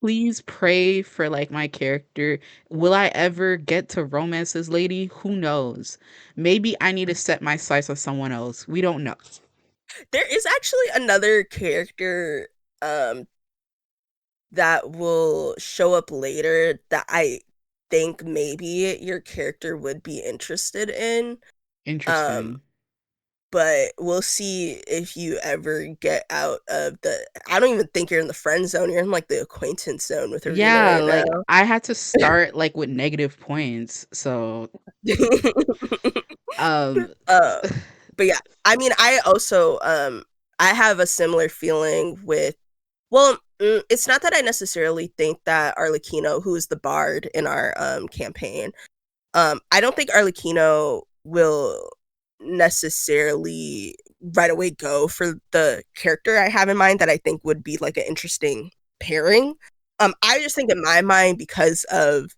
Please pray for like my character. Will I ever get to romance this lady? Who knows? Maybe I need to set my sights on someone else. We don't know. There is actually another character um that will show up later that I think maybe your character would be interested in. Um Interesting. but we'll see if you ever get out of the, I don't even think you're in the friend zone. You're in like the acquaintance zone with Arena Yeah, right like now. I had to start like with negative points. So, um uh, but yeah, I mean, I also I have a similar feeling with, well, it's not that I necessarily think that Arlecchino, who is the bard in our campaign, I don't think Arlecchino will necessarily right away go for the character I have in mind that I think would be like an interesting pairing. I just think in my mind, because of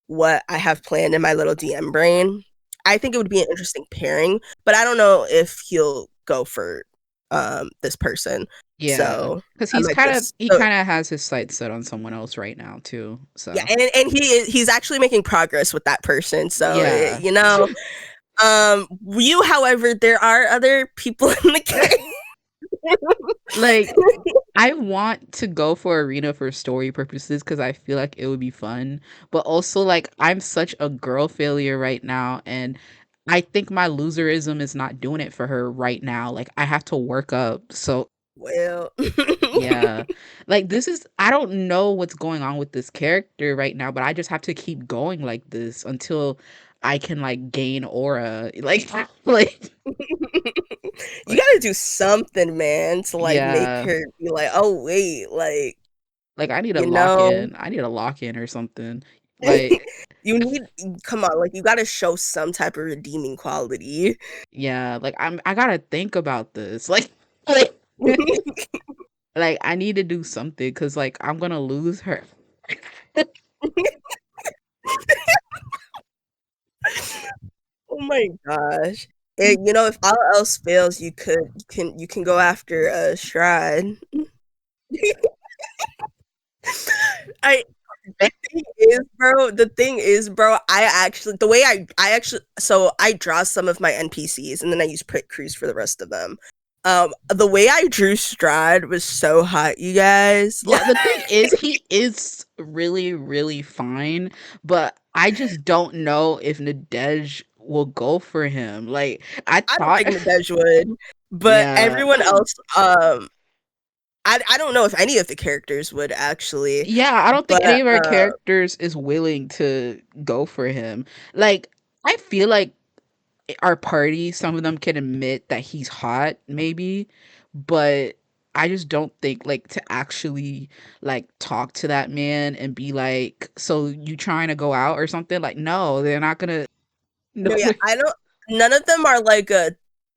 what I have planned in my little DM brain, I think it would be an interesting pairing, but I don't know if he'll go for this person. yeah, So cuz I might just he kind of has his sights set on someone else right now too. yeah, So, and he's actually making progress with that person. So yeah. you know, you, however, there are other people in the game. Like I want to go for Arena for story purposes because I feel like it would be fun. But also, like, I'm such a girl failure right now. And I think my loserism is not doing it for her right now. Like, I have to work up. So, Well, yeah. Like, I don't know what's going on with this character right now, but I just have to keep going like this until I can like gain aura. Like like You gotta do something, man, to like make yeah. her be like, oh wait, like, Like I need a you lock know. in. I need a lock in or something. Like You need come on, like you gotta show some type of redeeming quality. yeah, like I gotta think about this. Like like I need to do something because like I'm gonna lose her. Oh my gosh. You know, if all else fails, you can go after Stride. I the thing is, bro, I actually the way I actually so I draw some of my NPCs and then I use Pit Crews for the rest of them. The way I drew Stride was so hot, you guys. Yeah, the thing is he is really, really fine, but I just don't know if Nadej will go for him. Like I I don't thought think Nadej would, but yeah. everyone else, I don't know if any of the characters would actually, Yeah, I don't think but any of our characters is willing to go for him. Like I feel like our party, some of them can admit that he's hot, maybe, but I just don't think like to actually like talk to that man and be like, "So you trying to go out or something?" Like, no, they're not gonna. No, no, yeah, I don't. None of them are like a.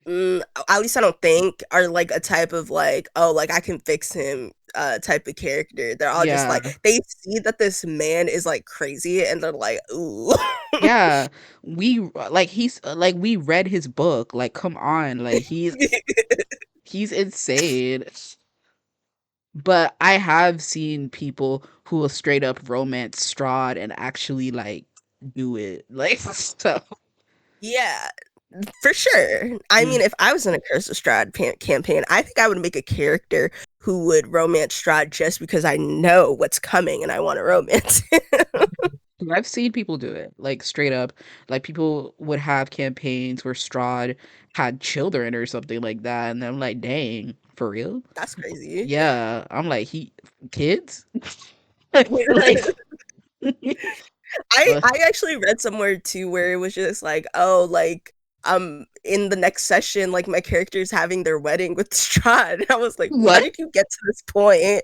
At least I don't think are like a type of like, oh, like I can fix him type of character. They're all just yeah, like they see that this man is like crazy and they're like, ooh. yeah. We like he's like we read his book. Like, come on, like he's insane. But I have seen people who will straight up romance Strahd and actually like do it. Like so. Yeah, for sure. I Mm. mean, if I was in a Curse of Strahd campaign, I think I would make a character who would romance Strahd just because I know what's coming and I want to romance. I've seen people do it, like straight up. Like people would have campaigns where Strahd had children or something like that, and I'm like, dang, for real? That's crazy. Yeah, I'm like, he kids? Like, uh, I actually read somewhere too where it was just like, oh, like in the next session, like my character's having their wedding with Strahd. I was like, how what? did you get to this point?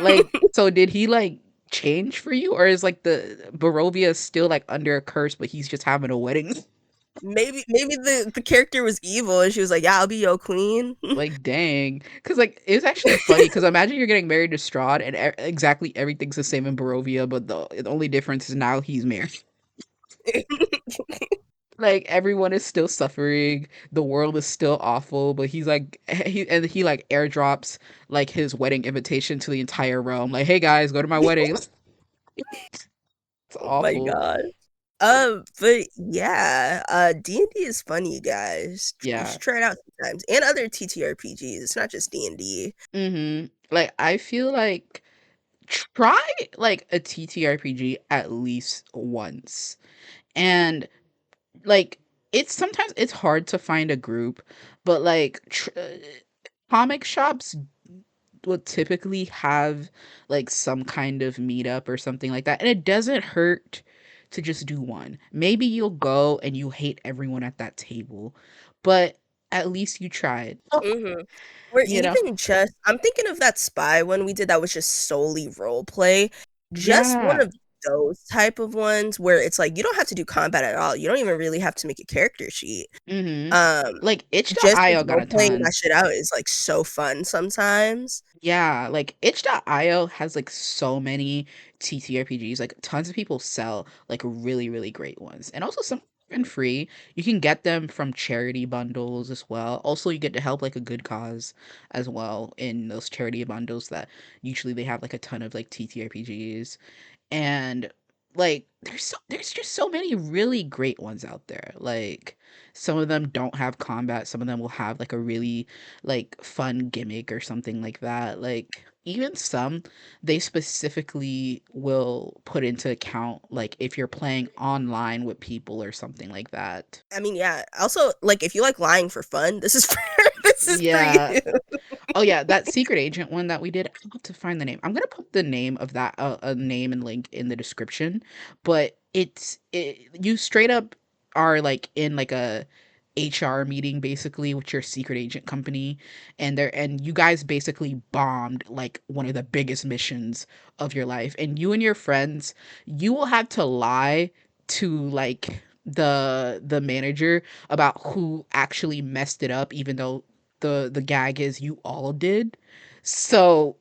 Like, so did he like change for you, or is like the Barovia still like under a curse, but he's just having a wedding? Maybe the character was evil and she was like, yeah, I'll be your queen. Like, dang. Because, like, it's actually funny. Because imagine you're getting married to Strahd and exactly everything's the same in Barovia, but the only difference is now he's married. Like, everyone is still suffering. The world is still awful, but he's like, he like airdrops, like, his wedding invitation to the entire realm. Like, hey guys, go to my wedding. It's Oh my awful. god. But yeah, D&D is funny, you guys. You Yeah. should try it out sometimes. And other TTRPGs. It's not just D&D. Mm-hmm. Like, I feel like try, like, a TTRPG at least once. And like it's sometimes it's hard to find a group, but like comic shops will typically have like some kind of meetup or something like that, and it doesn't hurt to just do one. Maybe you'll go and you hate everyone at that table, but at least you tried. Mm-hmm. Or You know. even just, I'm thinking of that spy one we did that was just solely role play. Just one Yeah. of those type of ones where it's like you don't have to do combat at all. You don't even really have to make a character sheet. Mhm. Um, Like just itch.io got role a playing that ton. shit out is like so fun sometimes. Yeah, like itch.io has like so many TTRPGs. Like tons of people sell like really, really great ones. And also some even free. You can get them from charity bundles as well. Also, you get to help like a good cause as well in those charity bundles that usually they have like a ton of like TTRPGs. And like there's just so many really great ones out there. Like some of them don't have combat, some of them will have like a really like fun gimmick or something like that. Like even some they specifically will put into account like if you're playing online with people or something like that. I mean, yeah. Also, like if you like lying for fun, this is for this is for you. Yeah. Oh yeah, that secret agent one that we did. I have to find the name. I'm gonna put the name of that a name and link in the description. But you straight up. are like in like a HR meeting basically with your secret agent company, and you guys basically bombed like one of the biggest missions of your life, and you and your friends, you will have to lie to like the manager about who actually messed it up, even though the gag is you all did. So,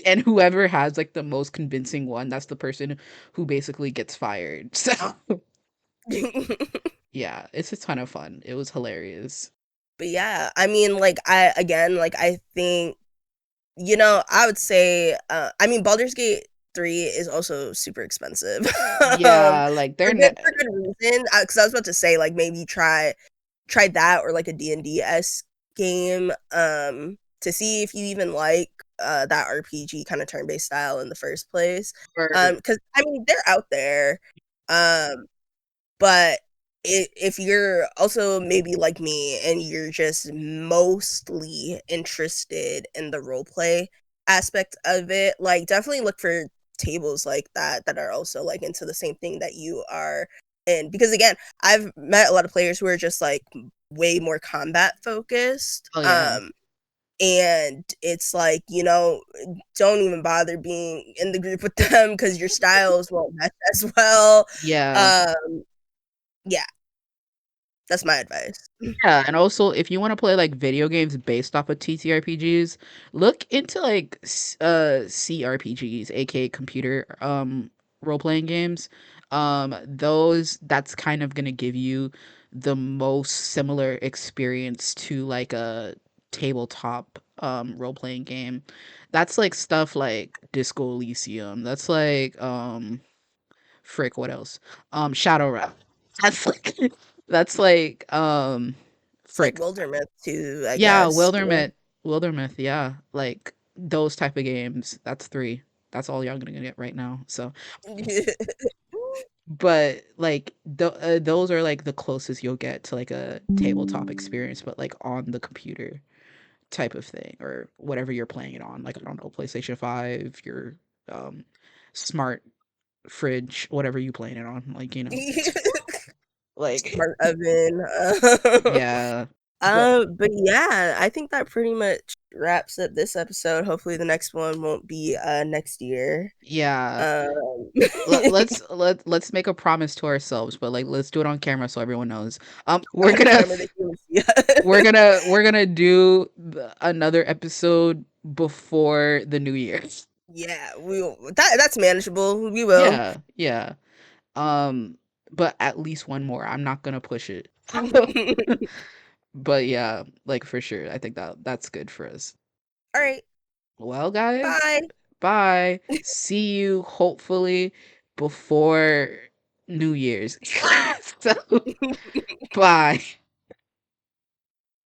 and whoever has like the most convincing one, that's the person who basically gets fired. So yeah, it's a ton of fun. It was hilarious. But yeah, I mean, like I again, like I think I would say, I mean, Baldur's Gate 3 is also super expensive. Yeah, like For they're good not. for good reason. Because I was about to say, like, maybe try that or like a D&D-esque game, to see if you even like that RPG kind of turn-based style in the first place. Or Because I mean, they're out there. Um, but if you're also maybe like me and you're just mostly interested in the role play aspect of it, like definitely look for tables like that are also like into the same thing that you are in. Because again, I've met a lot of players who are just like way more combat focused. oh yeah, And it's like, don't even bother being in the group with them because your styles won't match as well. yeah. Um, yeah, that's my advice. Yeah, and also if you want to play like video games based off of TTRPGs, look into like CRPGs, aka computer role playing games. Those that's kind of gonna give you the most similar experience to like a tabletop role playing game. That's like stuff like Disco Elysium. That's like frick, what else? Shadowrun. That's like that's like It's like frick. Wildermyth too, I Yeah, guess. Wildermyth, yeah. Like those type of games. That's 3. That's all y'all gonna get right now. So, but like those are like the closest you'll get to like a tabletop experience, but like on the computer type of thing or whatever you're playing it on. Like I don't know, PlayStation 5, your um smart fridge, whatever you playing it on, like, like Smart oven. yeah. But But yeah, I think that pretty much wraps up this episode. Hopefully, the next one won't be next year. yeah, Um, let's make a promise to ourselves, but like let's do it on camera so everyone knows. We're on gonna camera, they can see us. we're gonna do another episode before the New Year. Yeah, that's manageable. We will. Yeah, yeah. Um, but at least one more. I'm not gonna push it. But yeah, like for sure. I think that's good for us. All right. Well, guys, Bye. bye. See you hopefully before New Year's. So, bye.